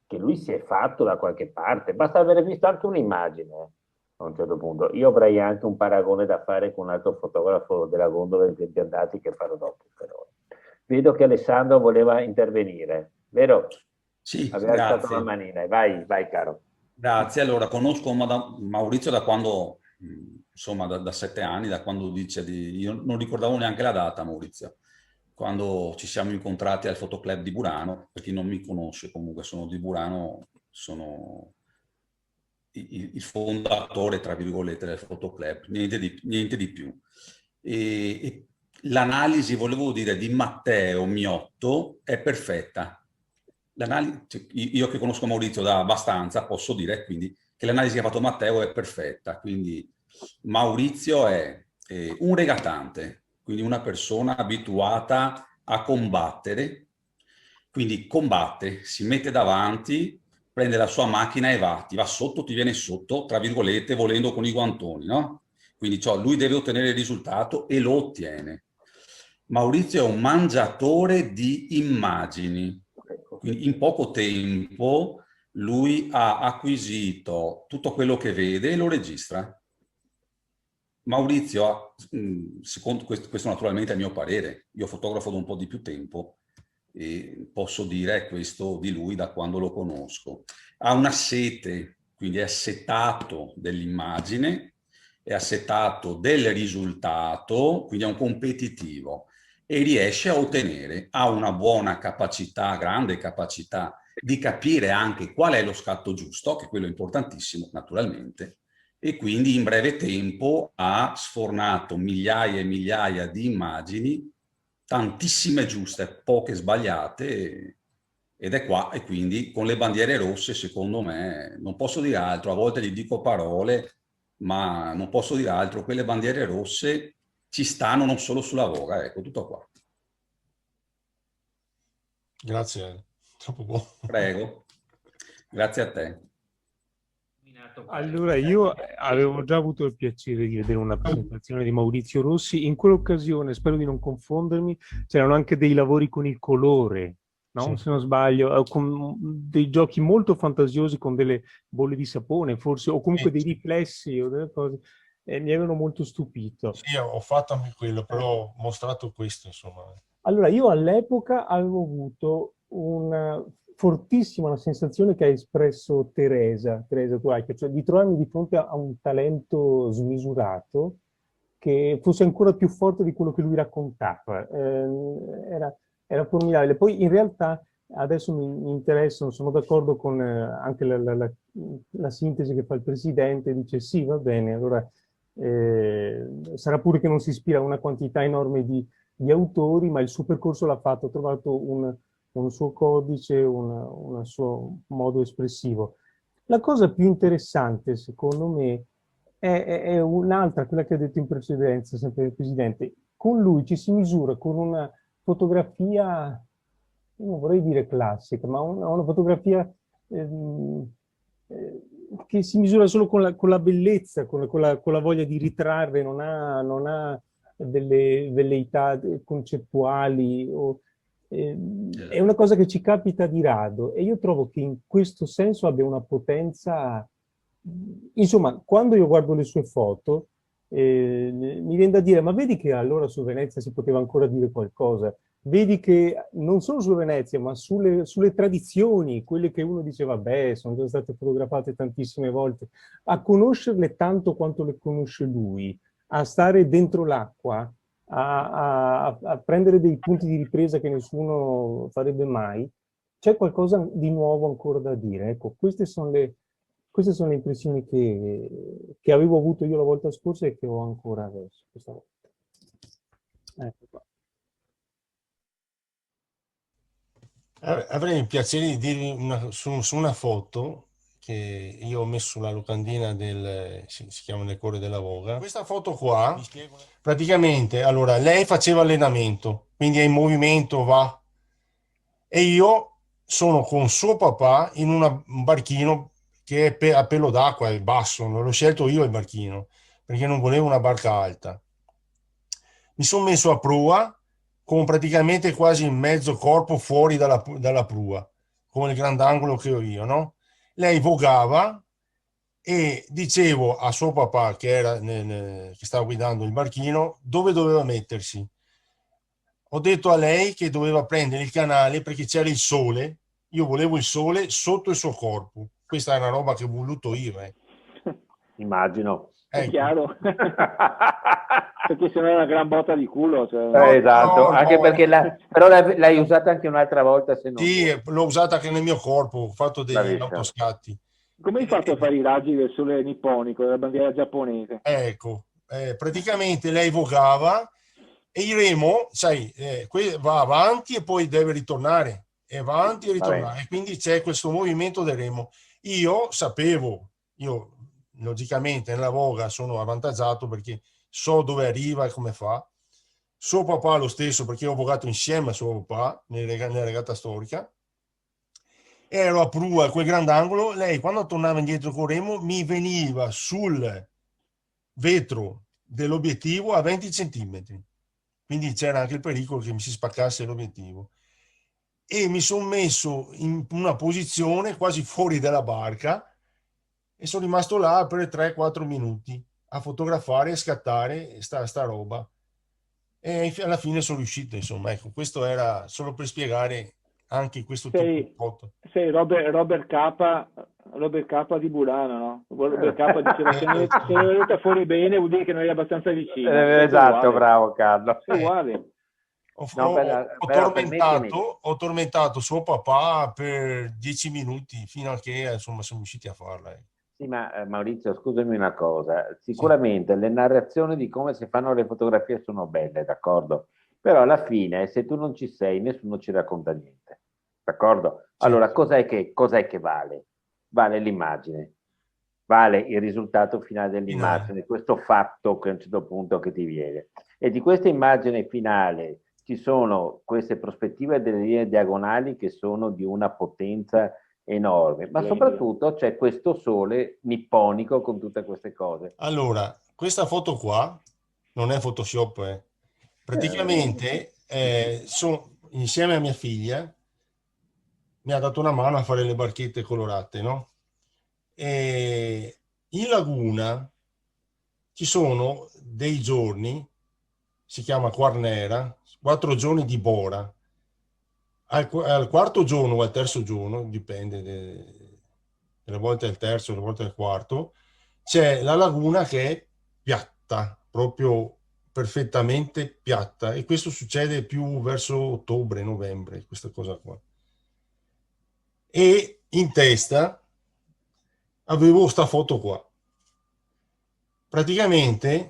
che lui si è fatto da qualche parte, basta aver visto anche un'immagine. A un certo punto io avrei anche un paragone da fare con un altro fotografo della gondola dei tempi andati che farò dopo, però vedo che Alessandro voleva intervenire, vero? Sì, Aveva alzato la grazie. manina, vai caro. Grazie. Allora, conosco Maurizio da quando, insomma, da 7 anni, da quando dice di... Io non ricordavo neanche la data, Maurizio, quando ci siamo incontrati al Fotoclub di Burano. Per chi non mi conosce, comunque sono di Burano, sono il fondatore, tra virgolette, del Fotoclub, niente di più. E l'analisi, volevo dire, di Matteo Miotto è perfetta. Io che conosco Maurizio da abbastanza, posso dire quindi che l'analisi che ha fatto Matteo è perfetta. Quindi Maurizio è un regattante, quindi una persona abituata a combattere, quindi combatte, si mette davanti, prende la sua macchina e va, ti va sotto, ti viene sotto, tra virgolette, volendo con i guantoni, no? Quindi lui deve ottenere il risultato e lo ottiene. Maurizio è un mangiatore di immagini, quindi in poco tempo lui ha acquisito tutto quello che vede e lo registra. Maurizio, secondo questo naturalmente è il mio parere, io fotografo da un po' di più tempo e posso dire questo di lui da quando lo conosco. Ha una sete, quindi è assetato dell'immagine, è assetato del risultato, quindi è un competitivo e riesce a ottenere, ha una buona capacità, grande capacità di capire anche qual è lo scatto giusto, che quello è importantissimo naturalmente, e quindi in breve tempo ha sfornato migliaia e migliaia di immagini, tantissime giuste, poche sbagliate, ed è qua. E quindi con le bandiere rosse, secondo me, non posso dire altro, a volte gli dico parole, ma non posso dire altro, quelle bandiere rosse ci stanno non solo sulla voga, ecco, tutto qua. Grazie, troppo buono. Prego, grazie a te. Allora, io avevo già avuto il piacere di vedere una presentazione di Maurizio Rossi. In quell'occasione, spero di non confondermi, c'erano anche dei lavori con il colore, no? Sì. Se non sbaglio, con dei giochi molto fantasiosi con delle bolle di sapone, forse, o comunque dei riflessi o delle cose. Mi avevano molto stupito. Sì, ho fatto anche quello, però ho mostrato questo, insomma. Allora, io all'epoca avevo avuto una fortissima sensazione che ha espresso Teresa Tuaica, cioè di trovarmi di fronte a un talento smisurato che fosse ancora più forte di quello che lui raccontava. Era formidabile. Poi in realtà adesso mi interessano, sono d'accordo con anche la sintesi che fa il Presidente, dice sì, va bene, allora sarà pure che non si ispira a una quantità enorme di autori, ma il suo percorso l'ha fatto, ha trovato un suo codice, un suo modo espressivo. La cosa più interessante, secondo me, è un'altra, quella che ha detto in precedenza, sempre il Presidente. Con lui ci si misura con una fotografia, non vorrei dire classica, ma una fotografia che si misura solo con la bellezza, con la voglia di ritrarre, non ha delle velleità concettuali. È una cosa che ci capita di rado e io trovo che in questo senso abbia una potenza. Insomma, quando io guardo le sue foto, mi viene da dire, ma vedi che allora su Venezia si poteva ancora dire qualcosa? Vedi che non solo su Venezia, ma sulle tradizioni, quelle che uno dice, vabbè, sono già state fotografate tantissime volte, a conoscerle tanto quanto le conosce lui, a stare dentro l'acqua, a prendere dei punti di ripresa che nessuno farebbe mai, c'è qualcosa di nuovo ancora da dire. Ecco, queste sono le impressioni che avevo avuto io la volta scorsa e che ho ancora adesso, questa volta. Ecco qua. Avrei il piacere di dirvi su una foto che io ho messo sulla locandina si chiama Nel cuore della Voga. Questa foto qua, praticamente, allora, lei faceva allenamento, quindi è in movimento, va, e io sono con suo papà in un barchino che è a pelo d'acqua, è basso, non l'ho scelto io il barchino, perché non volevo una barca alta. Mi sono messo a prua, con praticamente quasi mezzo corpo fuori dalla prua, con il grandangolo che ho io, no? Lei vogava e dicevo a suo papà, che stava guidando il barchino, dove doveva mettersi. Ho detto a lei che doveva prendere il canale perché c'era il sole, io volevo il sole sotto il suo corpo. Questa è una roba che ho voluto io. Immagino. È Ecco. chiaro. Perché se no è una gran botta di culo. Cioè... Esatto, anche perché però l'hai usata anche un'altra volta. Se non sì, l'ho usata anche nel mio corpo, ho fatto degli autoscatti. Come hai fatto a fare i raggi del sole nipponico, della bandiera giapponese? Ecco, praticamente lei vogava e il remo, sai, va avanti e poi deve ritornare, e avanti e ritornare. E quindi c'è questo movimento del remo. Io logicamente nella voga sono avvantaggiato perché so dove arriva e come fa. Suo papà lo stesso, perché ho vogato insieme a suo papà nella regata storica. Ero a prua a quel grandangolo, lei quando tornava indietro con remo mi veniva sul vetro dell'obiettivo a 20 centimetri, quindi c'era anche il pericolo che mi si spaccasse l'obiettivo, e mi sono messo in una posizione quasi fuori dalla barca e sono rimasto là per 3-4 minuti a fotografare e scattare sta roba, e alla fine sono riuscito, insomma. Ecco, questo era solo per spiegare anche questo tipo di foto. Sei Robert Capa di Burano, no? Robert Capa diceva se non è venuta fuori bene vuol dire che non è abbastanza vicino. Esatto, bravo Carlo. È uguale. Ho tormentato suo papà per 10 minuti fino a che insomma siamo riusciti a farla. Sì, ma Maurizio, scusami una cosa, sicuramente le narrazioni di come si fanno le fotografie sono belle, d'accordo? Però alla fine, se tu non ci sei, nessuno ci racconta niente, d'accordo? Allora, cos'è che vale? Vale l'immagine, vale il risultato finale dell'immagine, questo fatto che a un certo punto che ti viene. E di questa immagine finale ci sono queste prospettive delle linee diagonali che sono di una potenza enorme, ma soprattutto c'è questo sole nipponico con tutte queste cose. Allora, questa foto qua non è Photoshop, praticamente insieme a mia figlia mi ha dato una mano a fare le barchette colorate, no? E in laguna ci sono dei giorni, si chiama Quarnera, 4 giorni di bora. Al quarto giorno o al terzo giorno, dipende, delle volte al terzo, delle volte al quarto, c'è la laguna che è piatta, proprio perfettamente piatta, e questo succede più verso ottobre, novembre, questa cosa qua. E in testa avevo sta foto qua. Praticamente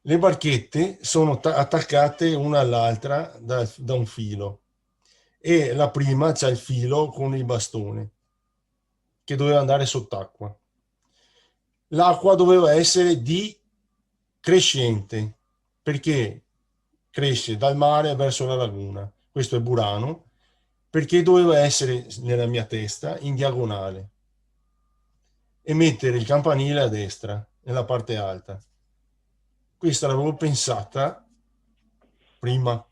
le barchette sono attaccate una all'altra da un filo, e la prima c'ha il filo con il bastone che doveva andare sott'acqua. L'acqua doveva essere di crescente perché cresce dal mare verso la laguna. Questo è Burano, perché doveva essere nella mia testa in diagonale e mettere il campanile a destra nella parte alta. Questa l'avevo pensata prima.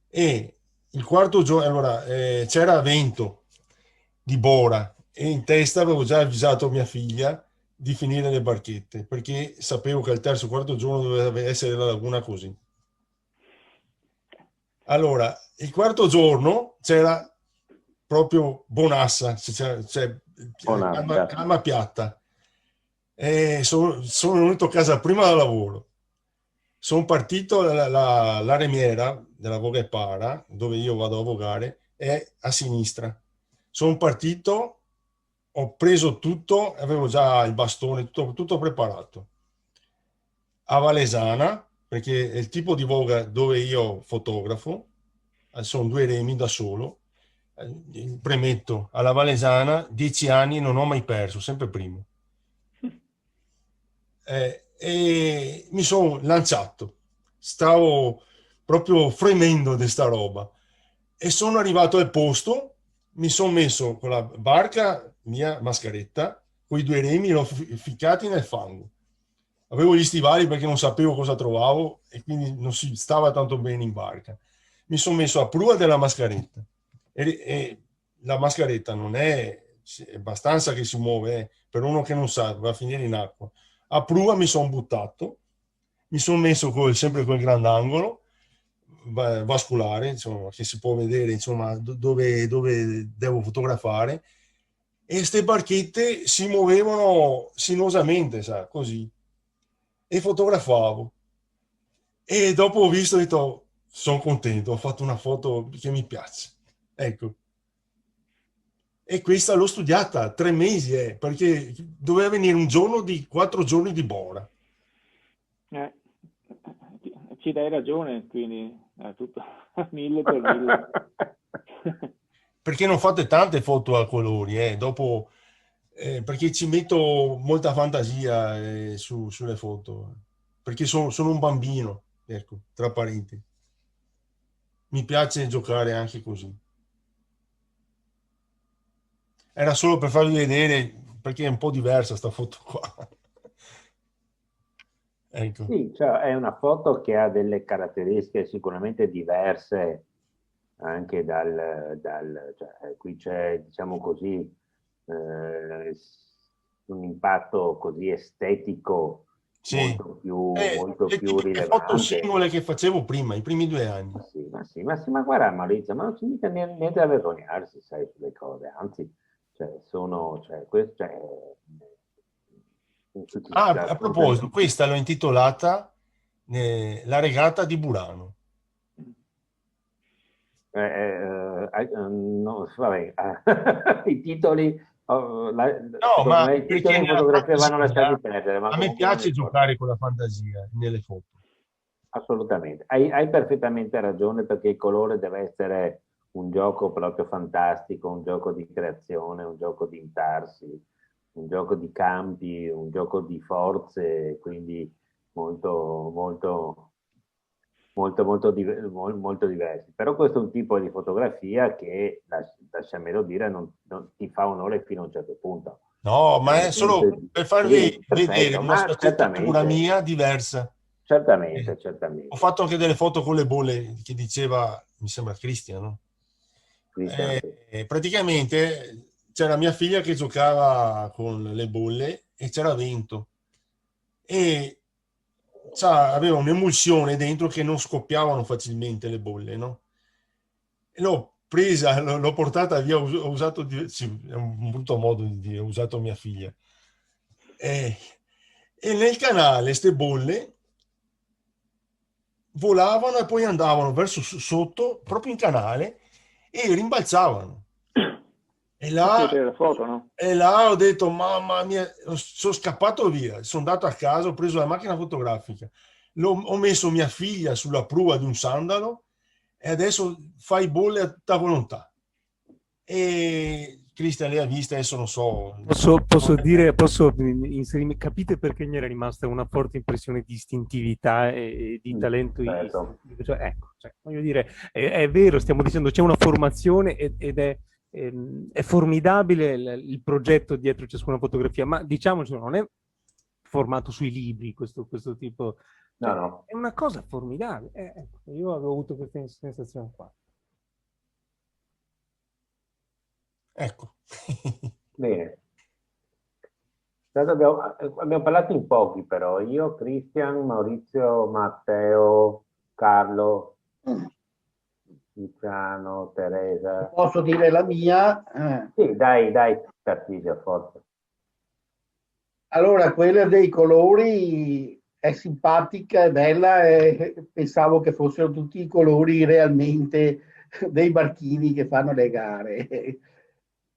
E il quarto giorno, allora, c'era vento di bora e in testa avevo già avvisato mia figlia di finire le barchette, perché sapevo che il terzo o quarto giorno doveva essere la laguna così. Allora, il quarto giorno c'era proprio bonassa, calma piatta. Sono venuto a casa prima da lavoro. Sono partito, la remiera della Voga e Para, dove io vado a vogare, è a sinistra. Sono partito, ho preso tutto, avevo già il bastone, tutto preparato. A Valesana, perché è il tipo di voga dove io fotografo, sono 2 remi da solo. Premetto, alla Valesana 10 anni non ho mai perso, sempre primo. E mi sono lanciato, stavo proprio fremendo di sta roba e sono arrivato al posto, mi sono messo con la barca, mia mascheretta, con i 2 remi, l'ho ficcati nel fango. Avevo gli stivali perché non sapevo cosa trovavo e quindi non si stava tanto bene in barca. Mi sono messo a prua della mascheretta e la mascheretta non è abbastanza che si muove, per uno che non sa, va a finire in acqua. A prua mi sono buttato, mi sono messo sempre quel grandangolo vasculare, insomma, che si può vedere, insomma, dove devo fotografare, e queste barchette si muovevano sinuosamente, sa, così, e fotografavo. E dopo ho visto, ho detto, sono contento, ho fatto una foto che mi piace. Ecco. E questa l'ho studiata 3 mesi, perché doveva venire un giorno di 4 giorni di Bora. Ci dai ragione, quindi è tutto 1000 per 1000. Perché non fate tante foto a colori, dopo, perché ci metto molta fantasia sulle foto, perché sono un bambino, ecco, tra parentesi. Mi piace giocare anche così. Era solo per farvi vedere, perché è un po' diversa sta foto qua. Ecco. Sì, cioè è una foto che ha delle caratteristiche sicuramente diverse anche cioè, qui c'è, diciamo così, un impatto così estetico Sì. molto più le foto rilevante. singole che facevo prima, i primi 2 anni. Ma guarda Maurizio, ma non c'è mica niente da vergognarsi, sai, sulle cose, anzi, a proposito, questa l'ho intitolata La regata di Burano. No, vabbè, i titoli, ma i titoli in fotografia vanno lasciati perdere. Ma a me piace giocare con la fantasia nelle foto. Assolutamente, hai perfettamente ragione, perché il colore deve essere un gioco proprio fantastico, un gioco di creazione, un gioco di intarsi, un gioco di campi, un gioco di forze, quindi molto diversi. Però questo è un tipo di fotografia che, lasciamelo dire, non ti fa onore fino a un certo punto. No, ma è solo per farvi vedere una sfaccettatura mia diversa. Certamente. Ho fatto anche delle foto con le bolle, che diceva, mi sembra Cristian, no? Praticamente c'era mia figlia che giocava con le bolle e c'era vento. E aveva un'emulsione dentro che non scoppiavano facilmente le bolle, no? E l'ho presa, l'ho portata via, ho usato, sì, è un brutto modo di dire, ho usato mia figlia. E nel canale queste bolle volavano e poi andavano verso sotto, proprio in canale, e rimbalzavano. E là ho detto, mamma mia, sono scappato via, sono andato a casa, ho preso la macchina fotografica, ho messo mia figlia sulla prua di un sandalo e adesso fai bolle a tua volontà. E Cristian, lei ha visto, adesso non so. Posso inserirmi, capite perché mi era rimasta una forte impressione di istintività e di talento. Certo. Voglio dire, è vero, stiamo dicendo c'è una formazione ed è formidabile il progetto dietro ciascuna fotografia, ma diciamoci, non è formato sui libri questo tipo. No. È una cosa formidabile. Io avevo avuto questa sensazione qua. Ecco. Bene. Abbiamo parlato in pochi però, io, Cristian, Maurizio, Matteo, Carlo, Luciano, Teresa. Posso dire la mia? Sì, dai, Tarcisio, forza. Allora, quella dei colori è simpatica, è bella, e pensavo che fossero tutti i colori realmente dei barchini che fanno le gare.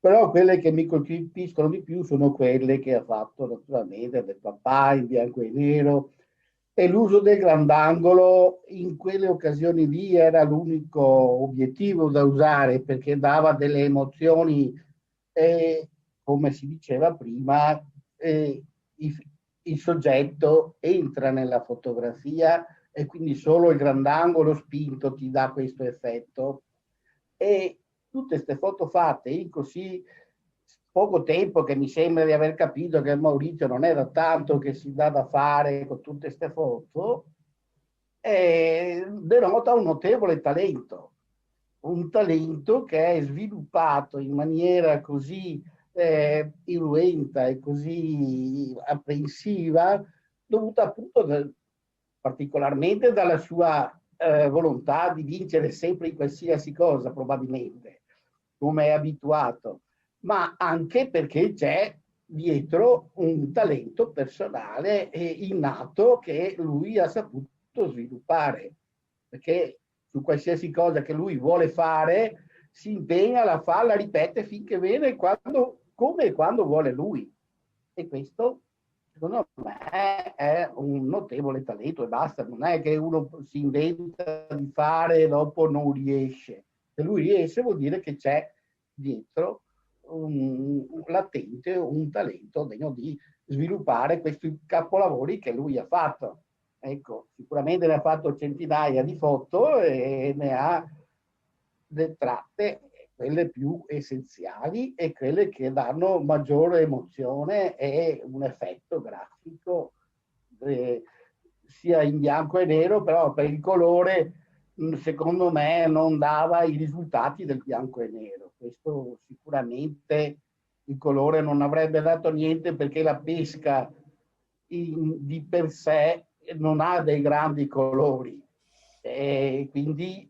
Però quelle che mi colpiscono di più sono quelle che ha fatto naturalmente del papà in bianco e nero, e l'uso del grandangolo in quelle occasioni lì era l'unico obiettivo da usare, perché dava delle emozioni e, come si diceva prima, il soggetto entra nella fotografia e quindi solo il grandangolo spinto ti dà questo effetto. E tutte queste foto fatte in così poco tempo, che mi sembra di aver capito che Maurizio non era tanto che si dà da fare con tutte queste foto, denota un notevole talento. Un talento che è sviluppato in maniera così irruenta e così apprensiva, dovuta appunto particolarmente dalla sua volontà di vincere sempre in qualsiasi cosa, probabilmente, come è abituato, ma anche perché c'è dietro un talento personale e innato che lui ha saputo sviluppare, perché su qualsiasi cosa che lui vuole fare si impegna, la fa, la ripete finché viene, come e quando vuole lui. E questo, secondo me, è un notevole talento e basta. Non è che uno si inventa di fare e dopo non riesce. Se lui riesce vuol dire che c'è dietro un latente, un talento degno di sviluppare questi capolavori che lui ha fatto. Ecco, sicuramente ne ha fatto centinaia di foto e ne ha tratte quelle più essenziali e quelle che danno maggiore emozione e un effetto grafico, sia in bianco e nero, però per il colore secondo me non dava i risultati del bianco e nero. Questo sicuramente il colore non avrebbe dato niente, perché la pesca di per sé non ha dei grandi colori, e quindi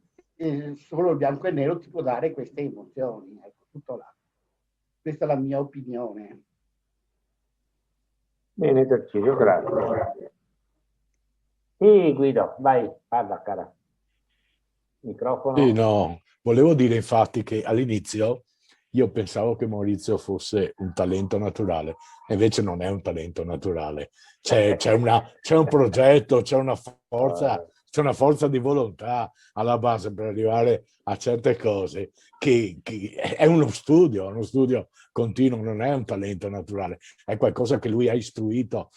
solo il bianco e nero ti può dare queste emozioni. Ecco, tutto là. Questa è la mia opinione. Bene, Tarcisio, grazie. Sì, Guido, vai, parla, cara. Microfono. Sì, no, volevo dire infatti che all'inizio io pensavo che Maurizio fosse un talento naturale, e invece non è un talento naturale. C'è un progetto, c'è una forza di volontà alla base per arrivare a certe cose, che è uno studio continuo, non è un talento naturale, è qualcosa che lui ha istruito,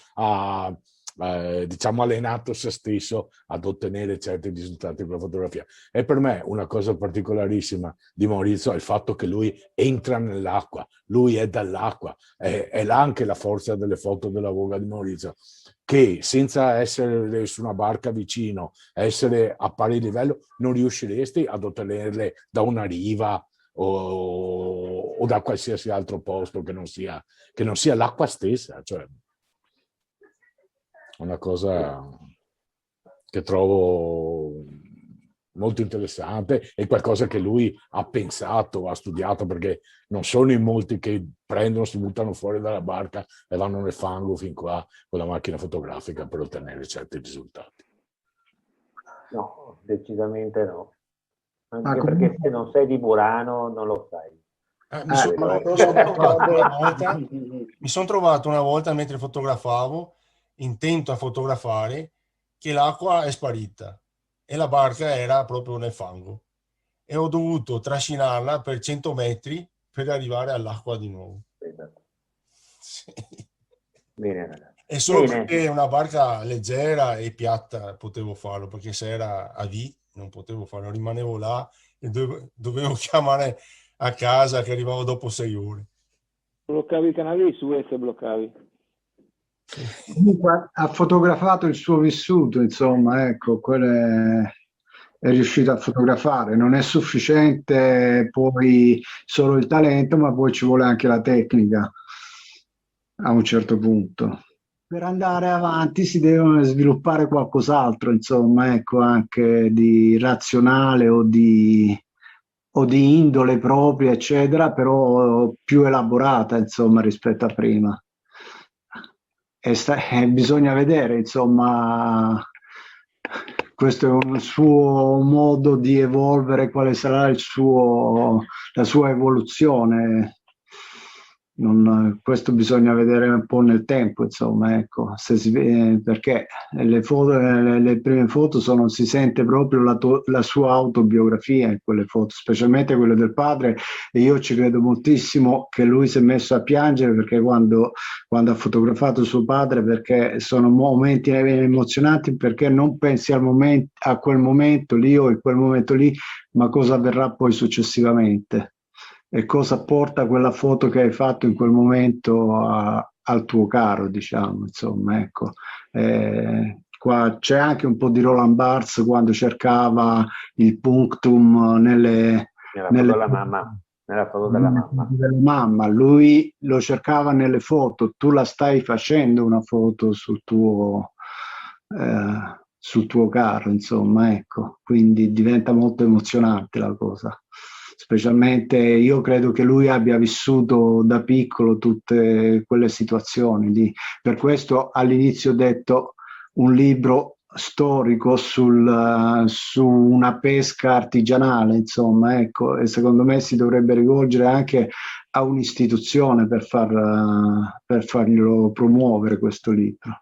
diciamo allenato se stesso ad ottenere certi risultati con la fotografia. E per me una cosa particolarissima di Maurizio è il fatto che lui entra nell'acqua, lui è dall'acqua, è là anche la forza delle foto della voga di Maurizio, che senza essere su una barca vicino, essere a pari livello, non riusciresti ad ottenerle da una riva o da qualsiasi altro posto che non sia l'acqua stessa. Cioè, una cosa che trovo molto interessante e qualcosa che lui ha pensato, ha studiato, perché non sono in molti che prendono, si buttano fuori dalla barca e vanno nel fango fin qua con la macchina fotografica per ottenere certi risultati. No, decisamente no. Anche perché se non sei di Burano non lo sai. Mi sono trovato una volta mentre fotografavo, intento a fotografare, che l'acqua è sparita e la barca era proprio nel fango e ho dovuto trascinarla per 100 metri per arrivare all'acqua di nuovo. Sì. Bene, ragazzi. E solo perché una barca leggera e piatta potevo farlo, perché se era a V non potevo farlo, rimanevo là e dovevo chiamare a casa, che arrivavo dopo 6 ore. Bloccavi i canali di Suez e bloccavi. Comunque ha fotografato il suo vissuto, insomma, ecco, quello è riuscito a fotografare. Non è sufficiente poi solo il talento, ma poi ci vuole anche la tecnica. a un certo punto. Per andare avanti si deve sviluppare qualcos'altro, insomma, ecco, anche di razionale o di indole propria, eccetera, però più elaborata, insomma, rispetto a prima. Bisogna vedere, insomma, questo è un suo modo di evolvere, quale sarà la sua evoluzione. Questo bisogna vedere un po' nel tempo, insomma, ecco, perché le prime foto si sente proprio la sua autobiografia in quelle foto, specialmente quelle del padre, e io ci credo moltissimo che lui si è messo a piangere perché quando ha fotografato suo padre, perché sono momenti emozionanti, perché non pensi a quel momento lì o in quel momento lì, ma cosa avverrà poi successivamente. E cosa porta quella foto che hai fatto in quel momento al tuo caro, diciamo, insomma, ecco. Qua c'è anche un po' di Roland Barthes quando cercava il punctum nella foto della mamma. Lui lo cercava nelle foto, tu la stai facendo una foto sul tuo caro, insomma, ecco. Quindi diventa molto emozionante la cosa. Specialmente io credo che lui abbia vissuto da piccolo tutte quelle situazioni. Per questo all'inizio ho detto un libro storico su una pesca artigianale, insomma, ecco, e secondo me si dovrebbe rivolgere anche a un'istituzione per farglielo promuovere questo libro.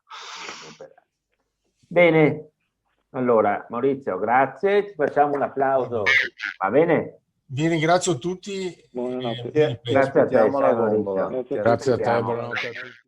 Bene, allora Maurizio, grazie, ci facciamo un applauso, va bene? Vi ringrazio tutti. Buonanotte. Grazie a te, Aspettiamo la Maurizio. gondola. Grazie a te, buonanotte a tutti.